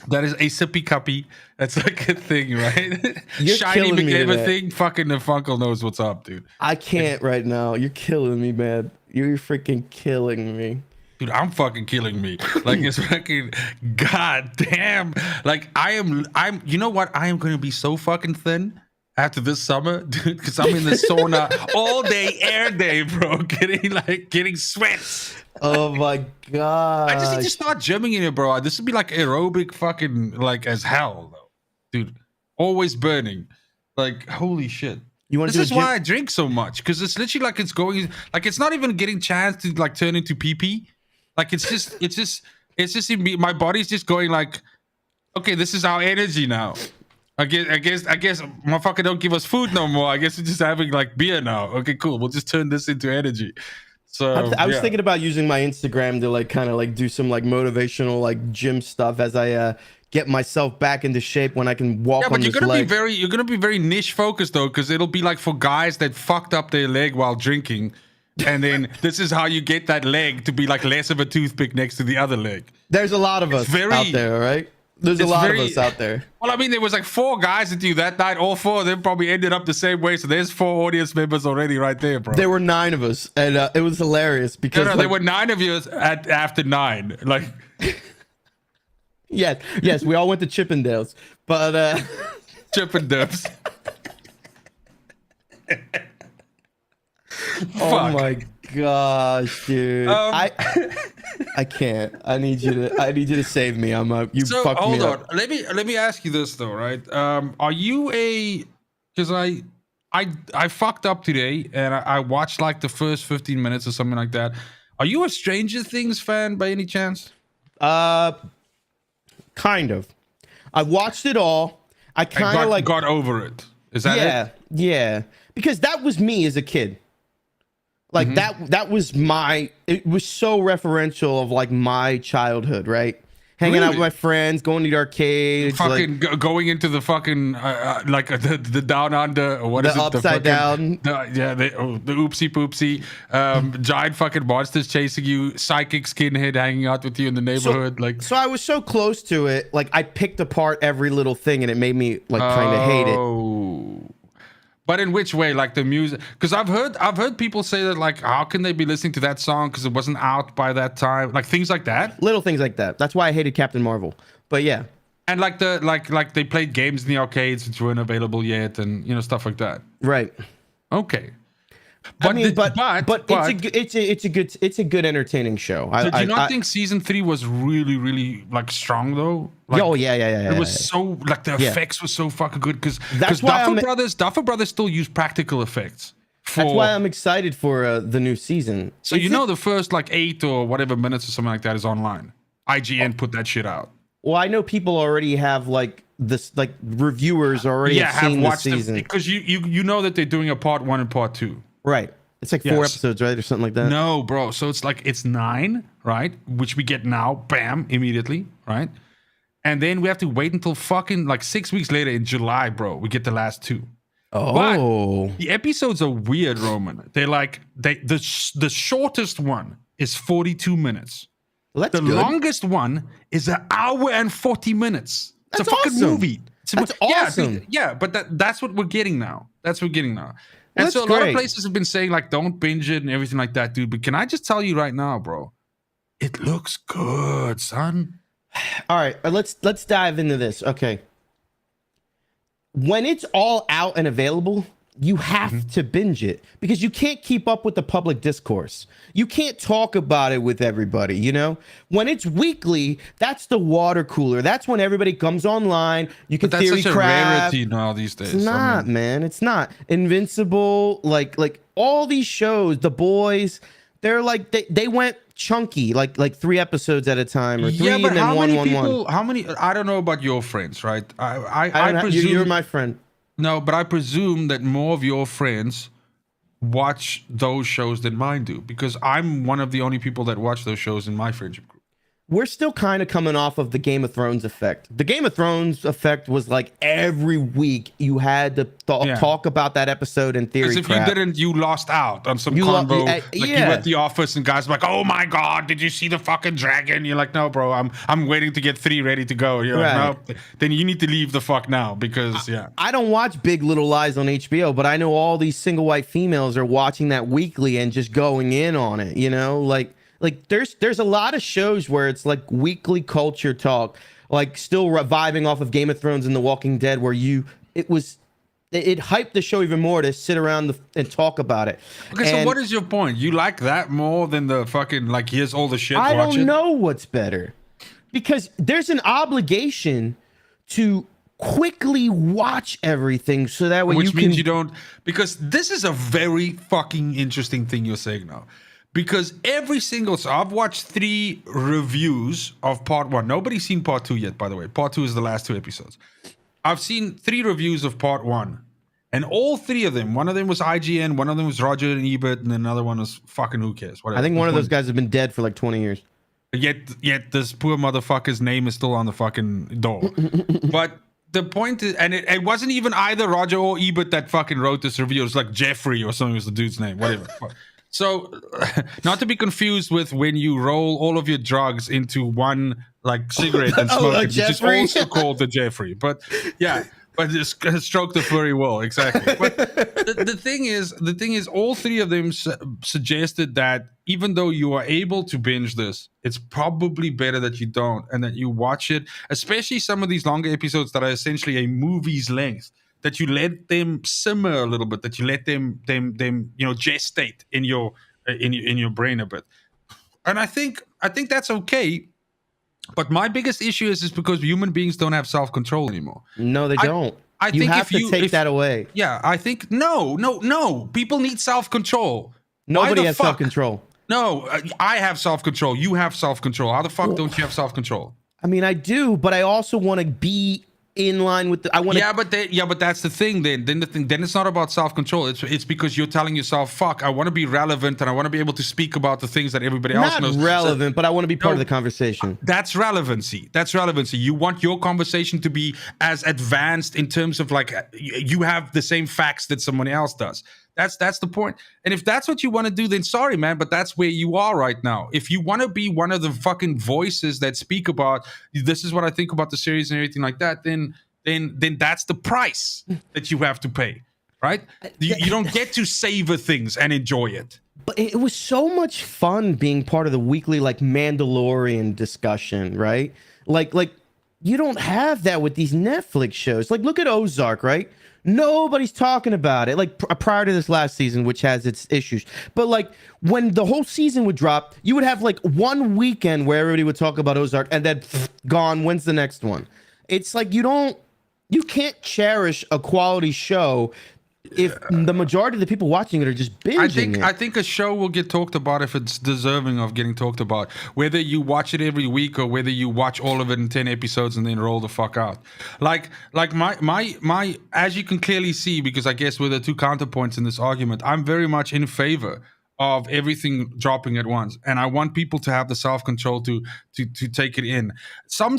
That is a sippy cuppy. That's like a thing, right? You're Shiny killing me McDavid thing. Fucking the Funkle knows what's up, dude. I can't right now. You're killing me, man. You're freaking killing me. Dude, I'm fucking killing me. Like it's fucking goddamn. Like I'm you know what? I am gonna be so fucking thin after this summer, dude, because I'm in the sauna all day, air day, bro. Getting sweats. Oh my God. I just need to start gymming in it, bro. This would be like aerobic fucking like as hell, though. Dude. Always burning. Like, holy shit. This is why I drink so much, because it's literally like it's going like it's not even getting chance to like turn into pee. Like it's just my body's just going like, okay, this is our energy now. I guess motherfucker don't give us food no more. I guess we're just having like beer now. Okay, cool. We'll just turn this into energy. So I was thinking about using my Instagram to like kind of like do some like motivational like gym stuff as I get myself back into shape when I can walk on this leg. You're gonna be very niche focused though, because it'll be like for guys that fucked up their leg while drinking, and then this is how you get that leg to be like less of a toothpick next to the other leg. There's a lot of us out there, right? There's a lot of us out there. Well, I mean, there was like 4 guys that do that night. All 4 of them probably ended up the same way. So there's 4 audience members already right there, bro. There were 9 of us, and it was hilarious because there were 9 of you after 9. Like, yes, we all went to Chippendales, but Chippendales. Oh my gosh, dude! I can't. I need you to save me. You fucked me up. Hold on. Let me ask you this though, right? Are you because I fucked up today and I watched like the first 15 minutes or something like that. Are you a Stranger Things fan by any chance? Kind of. I watched it all. I kind of like got over it. Is that it? Yeah. Because that was me as a kid. Like that was it was so referential of like my childhood, right? Hanging out with my friends, going to the arcade, fucking going into the fucking like the down under, or what is it? Upside down. The oopsie poopsie, giant fucking monsters chasing you, psychic skinhead hanging out with you in the neighborhood. So I was so close to it, like I picked apart every little thing, and it made me like kind of hate it. But in which way? Like the music? Because I've heard people say that like, how can they be listening to that song because it wasn't out by that time? Like things like that. Little things like that. That's why I hated Captain Marvel. But yeah. And like like they played games in the arcades which weren't available yet, and stuff like that. Right. Okay. But it's a good entertaining show. Did you not think season 3 was really, really like strong though? Like, yeah. It was so like the effects were so fucking good because Duffer Brothers still use practical effects. That's why I'm excited for the new season. So the first like 8 or whatever minutes or something like that is online. IGN put that shit out. Well, I know people already have like this, like reviewers already have seen watched the season because you know that they're doing a part 1 and part 2. Right. It's like 4 episodes, right? Or something like that. No, bro. So it's 9, right? Which we get now, bam, immediately, right? And then we have to wait until fucking like 6 weeks later in July, bro. We get the last 2. Oh. But the episodes are weird, Roman. They're like the shortest one is 42 minutes. Well, that's the good. longest one is 1 hour and 40 minutes. It's That's a fucking awesome. movie. That's awesome. Yeah, but that's what we're getting now. That's what we're getting now. And That's so a lot of great. places have been saying like, don't binge it and everything like that, dude. But can I just tell you right now, bro? It looks good, son. All right, let's dive into this. Okay. When it's all out and available, you have to binge it because you can't keep up with the public discourse. You can't talk about it with everybody, When it's weekly, that's the water cooler. That's when everybody comes online. You can But that's theory such a craft. rarity now these days. It's not, man. It's not. Invincible, like all these shows, The Boys, they're like they went chunky, like 3 episodes at a time or 3 and then how one. many? I don't know about your friends, right? I presume you're my friend. No, but I presume that more of your friends watch those shows than mine do because I'm one of the only people that watch those shows in my friendship group. We're still kind of coming off of the Game of Thrones effect. The Game of Thrones effect was like every week you had to talk about that episode in theory. Because if you didn't, you lost out on some convo. You at the office and guys were like, "Oh my god, did you see the fucking dragon?" You're like, "No, bro, I'm waiting to get 3 ready to go." You're like, "No, then you need to leave the fuck now because I don't watch Big Little Lies on HBO, but I know all these single white females are watching that weekly and just going in on it. Like there's a lot of shows where it's like weekly culture talk, like still reviving off of Game of Thrones and The Walking Dead, where it hyped the show even more to sit around and talk about it. Okay, so what is your point? You like that more than the fucking like here's all the shit? I don't know what's better, because there's an obligation to quickly watch everything so that way which means you don't, because this is a very fucking interesting thing you're saying now. Because so I've watched 3 reviews of part 1. Nobody's seen part 2 yet, by the way. Part 2 is the last 2 episodes. I've seen 3 reviews of part 1. And all 3 of them, one of them was IGN, one of them was Roger and Ebert, and another one was fucking who cares. Whatever. I think one of those guys has been dead for like 20 years. Yet this poor motherfucker's name is still on the fucking door. But the point is, and it wasn't even either Roger or Ebert that fucking wrote this review. It was like Jeffrey or something was the dude's name, whatever. So, not to be confused with when you roll all of your drugs into one like cigarette and smoke it, which is also called the Jeffrey. But yeah, but just stroke the furry wall, exactly. But the thing is, all 3 of them suggested that even though you are able to binge this, it's probably better that you don't and that you watch it, especially some of these longer episodes that are essentially a movie's length. That you let them simmer a little bit, that you let them gestate in your brain a bit, and I think that's okay. But my biggest issue is because human beings don't have self-control anymore. No, they don't. I think have to take that away. Yeah, I think no. People need self-control. Nobody has self-control. No, I have self-control. You have self-control. How the fuck don't you have self-control? I mean, I do, but I also want to be in line with I want to. But that's the thing. Then it's not about self-control. It's because you're telling yourself, "Fuck, I want to be relevant and I want to be able to speak about the things that everybody else knows." Not relevant, but I want to be part of the conversation. That's relevancy. You want your conversation to be as advanced in terms of like you have the same facts that someone else does. That's the point. And if that's what you want to do, then sorry, man, but that's where you are right now. If you want to be one of the fucking voices that speak about this is what I think about the series and everything like that, then that's the price that you have to pay. right? You don't get to savor things and enjoy it. But it was so much fun being part of the weekly like Mandalorian discussion, right? Like you don't have that with these Netflix shows. Like look at Ozark, right? Nobody's talking about it. Like prior to this last season, which has its issues. But like when the whole season would drop, you would have like one weekend where everybody would talk about Ozark and then gone. When's the next one? It's like you can't cherish a quality show if the majority of the people watching it are just binging it. I think a show will get talked about if it's deserving of getting talked about. Whether you watch it every week or whether you watch all of it in 10 episodes and then roll the fuck out. Like my as you can clearly see, because I guess we're the two counterpoints in this argument, I'm very much in favor of everything dropping at once, and I want people to have the self-control to take it in. Some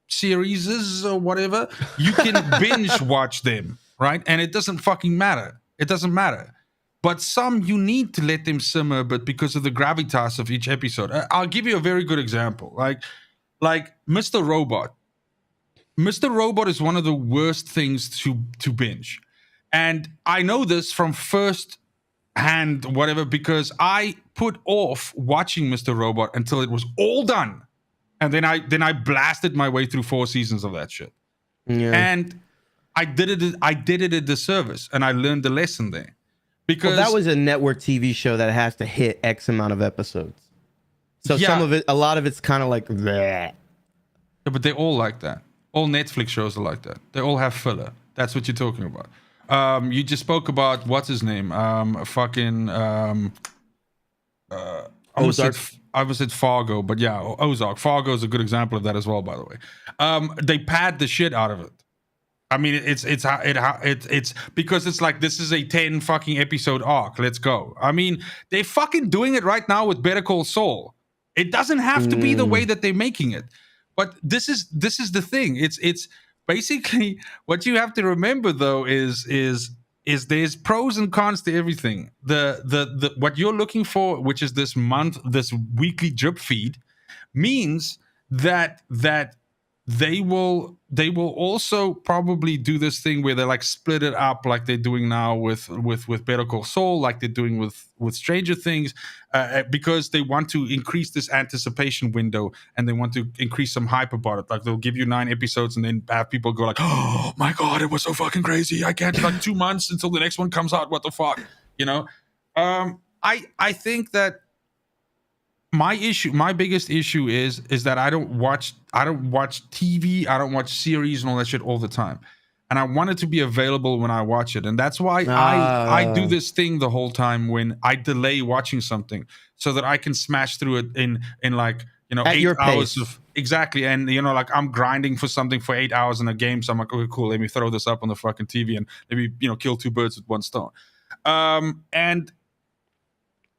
series or whatever, you can binge watch them. Right? And it doesn't fucking matter. It doesn't matter. But some you need to let them simmer, but because of the gravitas of each episode. I'll give you a very good example. Like Mr. Robot. Mr. Robot is one of the worst things to binge. And I know this from first hand, whatever, because I put off watching Mr. Robot until it was all done. And then I blasted my way through 4 seasons of that shit. Yeah. And I did it a disservice, and I learned the lesson there. Because that was a network TV show that has to hit X amount of episodes. So yeah. a lot of it's kind of like that. Yeah, but they're all like that. All Netflix shows are like that. They all have filler. That's what you're talking about. You just spoke about what's his name? Ozark. I was at Fargo, but yeah, Ozark. Fargo is a good example of that as well, by the way. They pad the shit out of it. I mean, it's because it's like, this is a 10 fucking episode arc. Let's go. I mean, they're fucking doing it right now with Better Call Saul. It doesn't have to be the way that they're making it. But this is the thing. It's basically what you have to remember though is there's pros and cons to everything. The what you're looking for, which is this weekly drip feed, means that they will also probably do this thing where they like split it up like they're doing now with Better Call Saul, like they're doing with Stranger Things, because they want to increase this anticipation window and they want to increase some hype about it. Like they'll give you 9 episodes and then have people go like, oh my God, it was so fucking crazy. I can't, like 2 months until the next one comes out. What the fuck? You know? I think that my biggest issue is that I don't watch TV, I don't watch series and all that shit all the time. And I want it to be available when I watch it. And that's why I do this thing the whole time when I delay watching something so that I can smash through it in like, you know, at 8 your hours pace. of exactly. And you know, like I'm grinding for something for 8 hours in a game. So I'm like, okay, cool, let me throw this up on the fucking TV and maybe, you know, kill 2 birds with 1 stone. And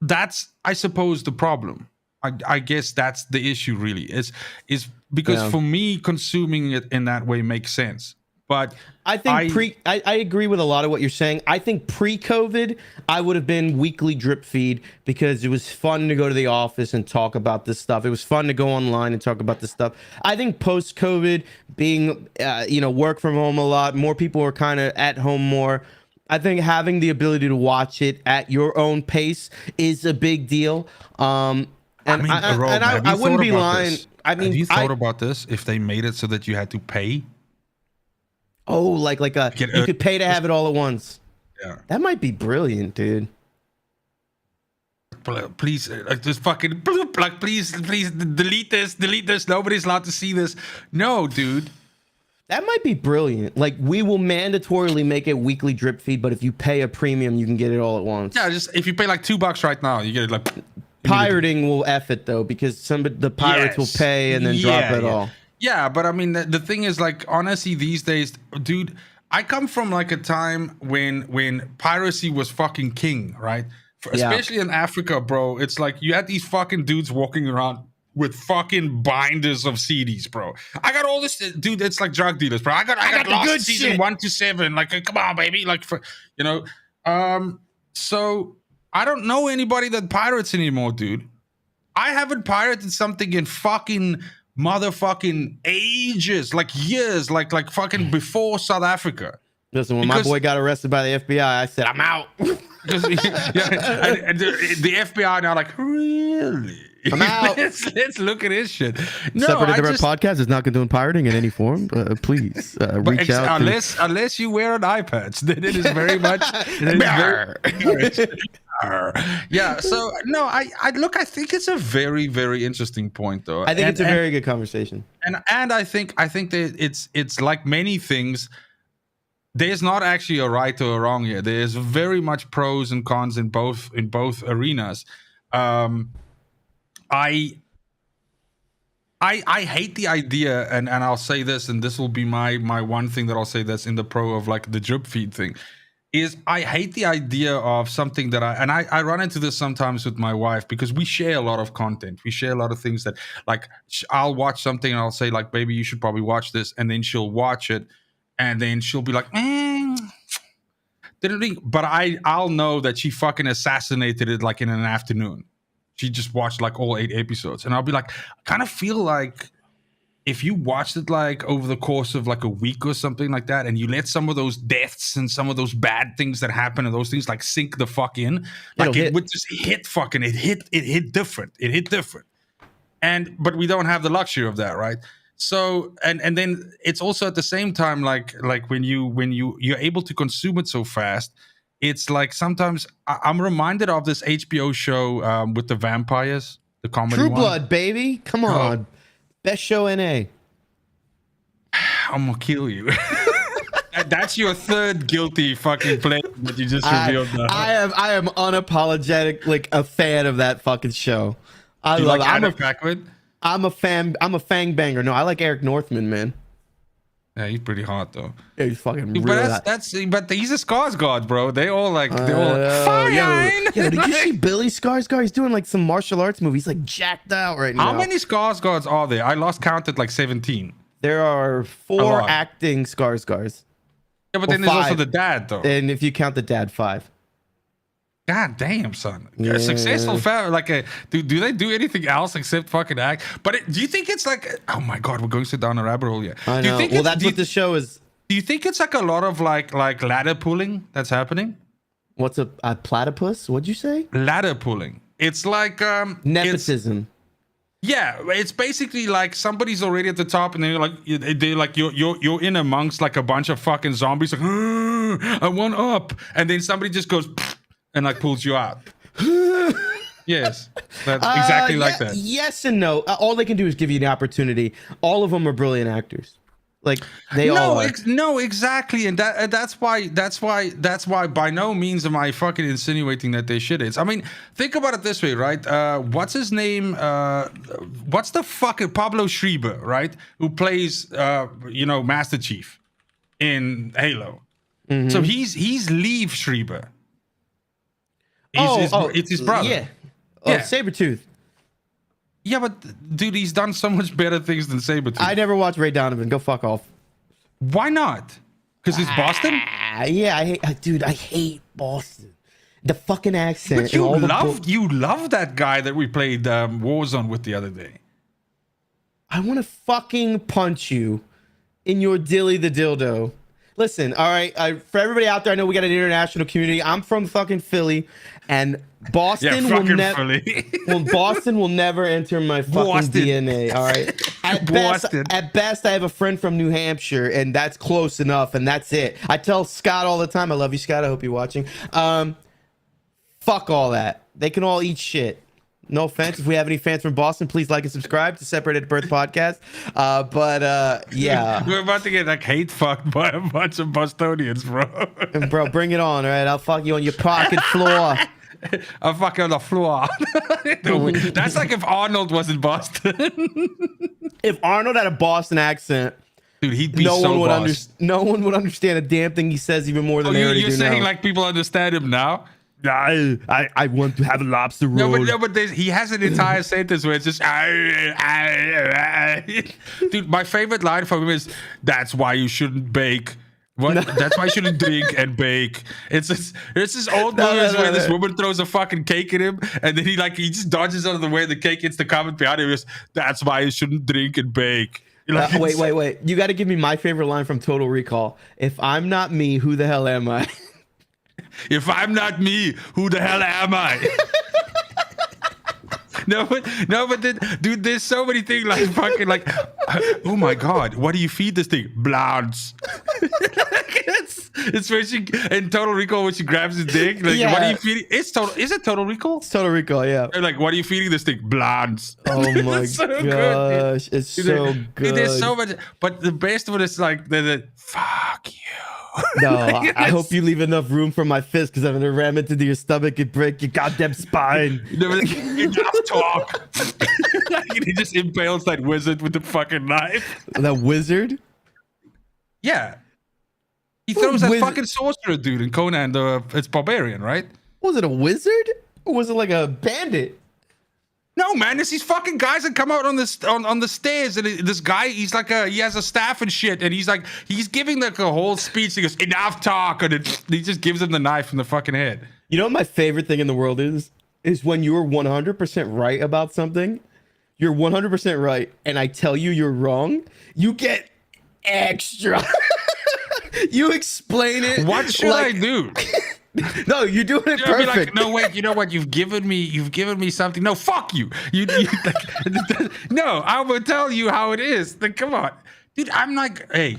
that's, I suppose, the problem. I guess that's the issue really is because for me consuming it in that way makes sense. But I think I agree with a lot of what you're saying. I think pre-COVID, I would have been weekly drip feed because it was fun to go to the office and talk about this stuff. It was fun to go online and talk about this stuff. I think post-COVID, being work from home a lot, more people are kind of at home more. I think having the ability to watch it at your own pace is a big deal. And I wouldn't be lying. I mean, have you thought about this? If they made it so that you had to pay? Oh, like you could pay to have it all at once. Yeah, that might be brilliant, dude. Please, just fucking like, please delete this. Nobody's allowed to see this. No, dude. That might be brilliant. Like, we will mandatorily make it weekly drip feed, but if you pay a premium, you can get it all at once. Yeah, just if you pay like $2 right now, you get it like. Pirating will F it though, because the pirates will pay and then drop it all. Yeah, but I mean, the thing is, like, honestly, these days, dude, I come from like a time when piracy was fucking king, right? Especially in Africa, bro. It's like you had these fucking dudes walking around with fucking binders of CDs, bro. I got all this, dude. It's like drug dealers, bro. I got the Lost good season shit. 1 to 7. Like, come on, baby. Like, so. I don't know anybody that pirates anymore, dude. I haven't pirated something in fucking motherfucking ages, like years, like fucking before South Africa. Listen, when my boy got arrested by the FBI, I said, I'm out. Because and the FBI now like, really? I'm out. let's look at this shit. No, Separate Direct Podcast is not condoning pirating in any form. Please reach out. Unless you wear an eye patch, then it is very much. Yeah. So no, I look. I think it's a very, very interesting point, though. I think it's a very good conversation. And I think that it's like many things. There's not actually a right or a wrong here. There's very much pros and cons in both arenas. I hate the idea, and I'll say this, and this will be my one thing that I'll say that's in the pro of like the drip feed thing, is I hate the idea of something that I run into this sometimes with my wife, because we share a lot of content. We share a lot of things that, like, I'll watch something and I'll say like, baby, you should probably watch this, and then she'll watch it. And then she'll be like, but I'll know that she fucking assassinated it like in an afternoon. She just watched like all 8 episodes. And I'll be like, I kind of feel like if you watched it like over the course of like a week or something like that, and you let some of those deaths and some of those bad things that happen and those things like sink the fuck in, like it would just hit fucking, it hit different. It hit different. But we don't have the luxury of that, right? So and then it's also at the same time like when you're able to consume it so fast, it's like sometimes I'm reminded of this HBO show with the vampires, the comedy True one. Blood, baby. Come on. Best show NA. I'm gonna kill you. That's your third guilty fucking play that you just revealed now. I am unapologetic, like a fan of that fucking show. I Do you love like it. Adam Paquin? I'm a fang banger. No, I like Eric Northman, man. Yeah, he's pretty hot though. Yeah, he's fucking real. But he's a Skarsgård, bro. They all like fine. Yeah, did you see Billy Skarsgård? He's doing like some martial arts movie. He's like jacked out right now. How many Skarsgårds are there? I lost count at like 17. There are 4 acting Skarsgårds. Yeah, but then there's also the dad though. And if you count the dad, 5. God damn, son. Yeah. A successful family. Like, do they do anything else except fucking act? But do you think it's like, oh my God, we're going so down a rabbit hole here. I know. Do you think that's what the show is. Do you think it's like a lot of like ladder pulling that's happening? What's a platypus? What'd you say? Ladder pulling. It's like nepotism. It's basically like somebody's already at the top, and they're like you're in amongst like a bunch of fucking zombies. Like, I want up, and then somebody just goes and like pulls you out. Yes, that's exactly like that. Yes and no. All they can do is give you the opportunity. All of them are brilliant actors. Like they all are. No, exactly, and that's why by no means am I fucking insinuating that they shit it. I mean, think about it this way, right? What's his name? What's the fucking Pablo Schreiber, right? Who plays Master Chief in Halo. Mm-hmm. So he's Liev Schreiber. It's his brother. Yeah. Sabretooth. Yeah, but dude, he's done so much better things than Sabretooth. I never watched Ray Donovan. Go fuck off. Why not? Because it's Boston? Yeah, I hate Boston. The fucking accent. But you love that guy that we played Warzone with the other day. I want to fucking punch you in your dilly the dildo. Listen, all right, for everybody out there, I know we got an international community. I'm from fucking Philly, and Boston Boston will never enter my fucking DNA. All right. At best, I have a friend from New Hampshire, and that's close enough, and that's it. I tell Scott all the time, I love you, Scott. I hope you're watching. Fuck all that. They can all eat shit. No offense. If we have any fans from Boston, please like and subscribe to Separated Birth Podcast. Yeah. We're about to get like hate fucked by a bunch of Bostonians, bro. Bro, bring it on, all right? I'll fuck you on your pocket floor. I'll fuck you on the floor. That's like if Arnold was in Boston. If Arnold had a Boston accent, dude, he'd be no one would understand a damn thing he says even more than they already do now. You're saying like people understand him now? I want to have a lobster roll. No, but he has an entire sentence where it's just dude, my favorite line from him is, "That's why you shouldn't bake." What? No. That's why you shouldn't drink and bake. It's this old movies where this woman throws a fucking cake at him, and then he just dodges out of the way. The cake hits the comment behind him. That's why you shouldn't drink and bake. Like, Wait. You got to give me my favorite line from Total Recall. If I'm not me, who the hell am I? If I'm not me, who the hell am I? No, but then, dude, there's so many things like fucking like, oh my god, what do you feed this thing? Blondes. it's when she in Total Recall when she grabs his dick. Like, what are you feeding? Is it Total Recall? It's Total Recall, yeah. They're like, what are you feeding this thing? Blondes. Oh my so gosh, good, it's so good. Dude, there's so much, but the best one is like the fuck you. No, I hope you leave enough room for my fist because I'm gonna ram it into your stomach and break your goddamn spine. Enough talk. He just impales that wizard with the fucking knife. That wizard? Yeah. He throws that fucking sorcerer dude in Conan. It's barbarian, right? Was it a wizard or was it like a bandit? No, man, it's these fucking guys that come out on this on the stairs, and this guy, he has a staff and shit, and he's giving like a whole speech. He goes, enough talk, and he just gives him the knife in the fucking head. You know what my favorite thing in the world is when you're 100% right about something. You're 100% right, and I tell you you're wrong. You get extra. You explain it. What should I do? No, you're doing it perfect. Like, no, wait. You know what? You've given me something. No, fuck you. No, I will tell you how it is. Like, come on, dude. I'm like, hey,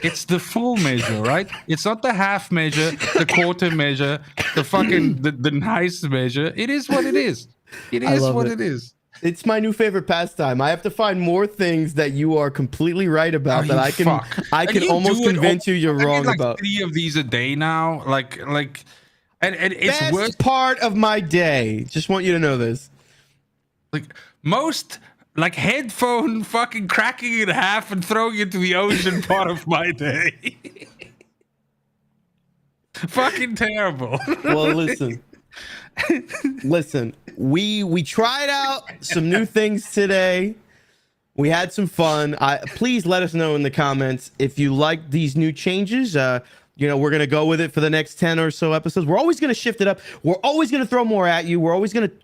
it's the full measure, right? It's not the half measure, the quarter measure, the fucking the nice measure. It is what it is. It is what it is. It's my new favorite pastime. I have to find more things that you are completely right about that I can almost convince you're wrong about. 3 of these a day now, and it's Best worth part of my day. Just want you to know this. Like most like headphone fucking cracking in half and throwing into the ocean part of my day. Fucking terrible. Well, listen, we tried out some new things today. We had some fun. Please let us know in the comments if you like these new changes. We're going to go with it for the next 10 or so episodes. We're always going to shift it up. We're always going to throw more at you. We're always going to,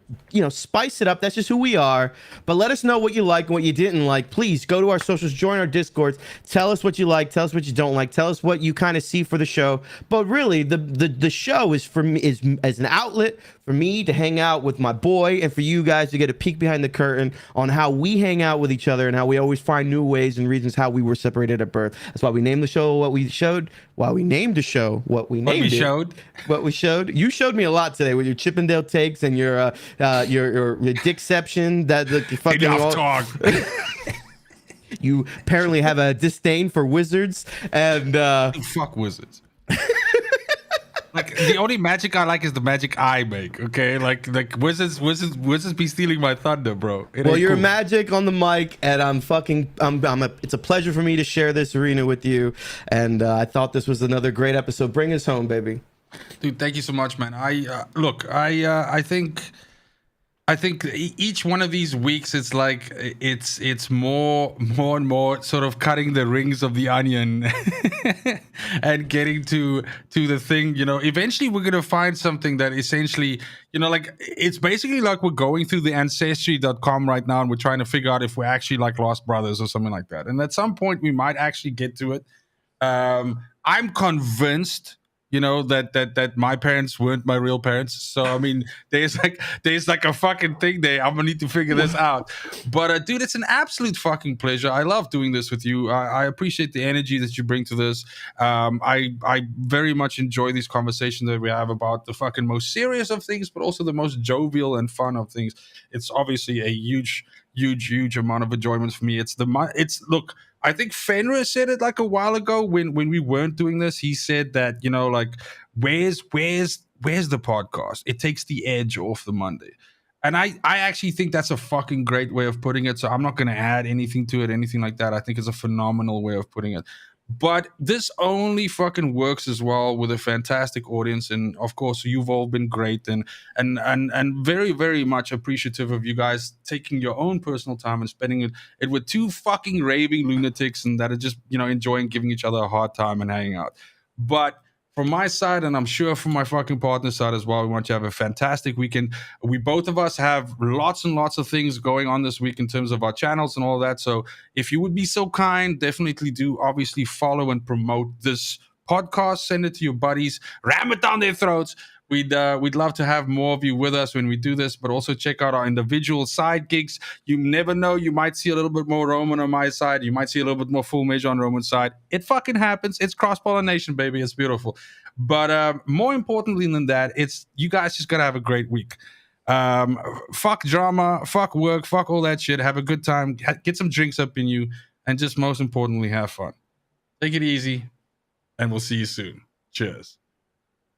spice it up. That's just who we are. But let us know what you like and what you didn't like. Please go to our socials, join our Discords. Tell us what you like. Tell us what you don't like. Tell us what you kind of see for the show. But really, the show is for me, is as an outlet for me to hang out with my boy and for you guys to get a peek behind the curtain on how we hang out with each other and how we always find new ways and reasons how we were separated at birth. That's why we named the show what we showed. Why we named the show what we named it. What we showed. You showed me a lot today with your Chippendale takes and your dickception. That the fucking enough talk. You apparently have a disdain for wizards and fuck wizards. Like the only magic I like is the magic I make. Okay, like wizards be stealing my thunder, bro. Well, you're cool. Magic on the mic, and it's a pleasure for me to share this arena with you. And I thought this was another great episode. Bring us home, baby. Dude, thank you so much, man. I think each one of these weeks, it's like it's more and more sort of cutting the rings of the onion and getting to the thing. Eventually we're gonna find something that essentially, like it's basically like we're going through the ancestry.com right now and we're trying to figure out if we're actually like lost brothers or something like that. And at some point we might actually get to it. I'm convinced. That my parents weren't my real parents. So I mean, there's like a fucking thing there. I'm gonna need to figure this out. But dude, it's an absolute fucking pleasure. I love doing this with you. I appreciate the energy that you bring to this. I very much enjoy these conversations that we have about the fucking most serious of things, but also the most jovial and fun of things. It's obviously a huge amount of enjoyment for me. Look. I think Fenrir said it like a while ago when we weren't doing this. He said that, like, where's the podcast? It takes the edge off the Monday. And I actually think that's a fucking great way of putting it. So I'm not going to add anything to it, anything like that. I think it's a phenomenal way of putting it. But this only fucking works as well with a fantastic audience. And of course, you've all been great and very, very much appreciative of you guys taking your own personal time and spending it with 2 fucking raving lunatics and that are just, enjoying giving each other a hard time and hanging out. But from my side, and I'm sure from my fucking partner's side as well, we want you to have a fantastic weekend. We both of us have lots and lots of things going on this week in terms of our channels and all that. So if you would be so kind, definitely do obviously follow and promote this podcast. Send it to your buddies, ram it down their throats. We'd love to have more of you with us when we do this, but also check out our individual side gigs. You never know, you might see a little bit more Roman on my side. You might see a little bit more Full Mage on Roman's side. It fucking happens. It's cross-pollination, baby. It's beautiful. But more importantly than that, it's you guys just gotta have a great week. Fuck drama, fuck work, fuck all that shit. Have a good time. Get some drinks up in you, and just most importantly, have fun. Take it easy, and we'll see you soon. Cheers.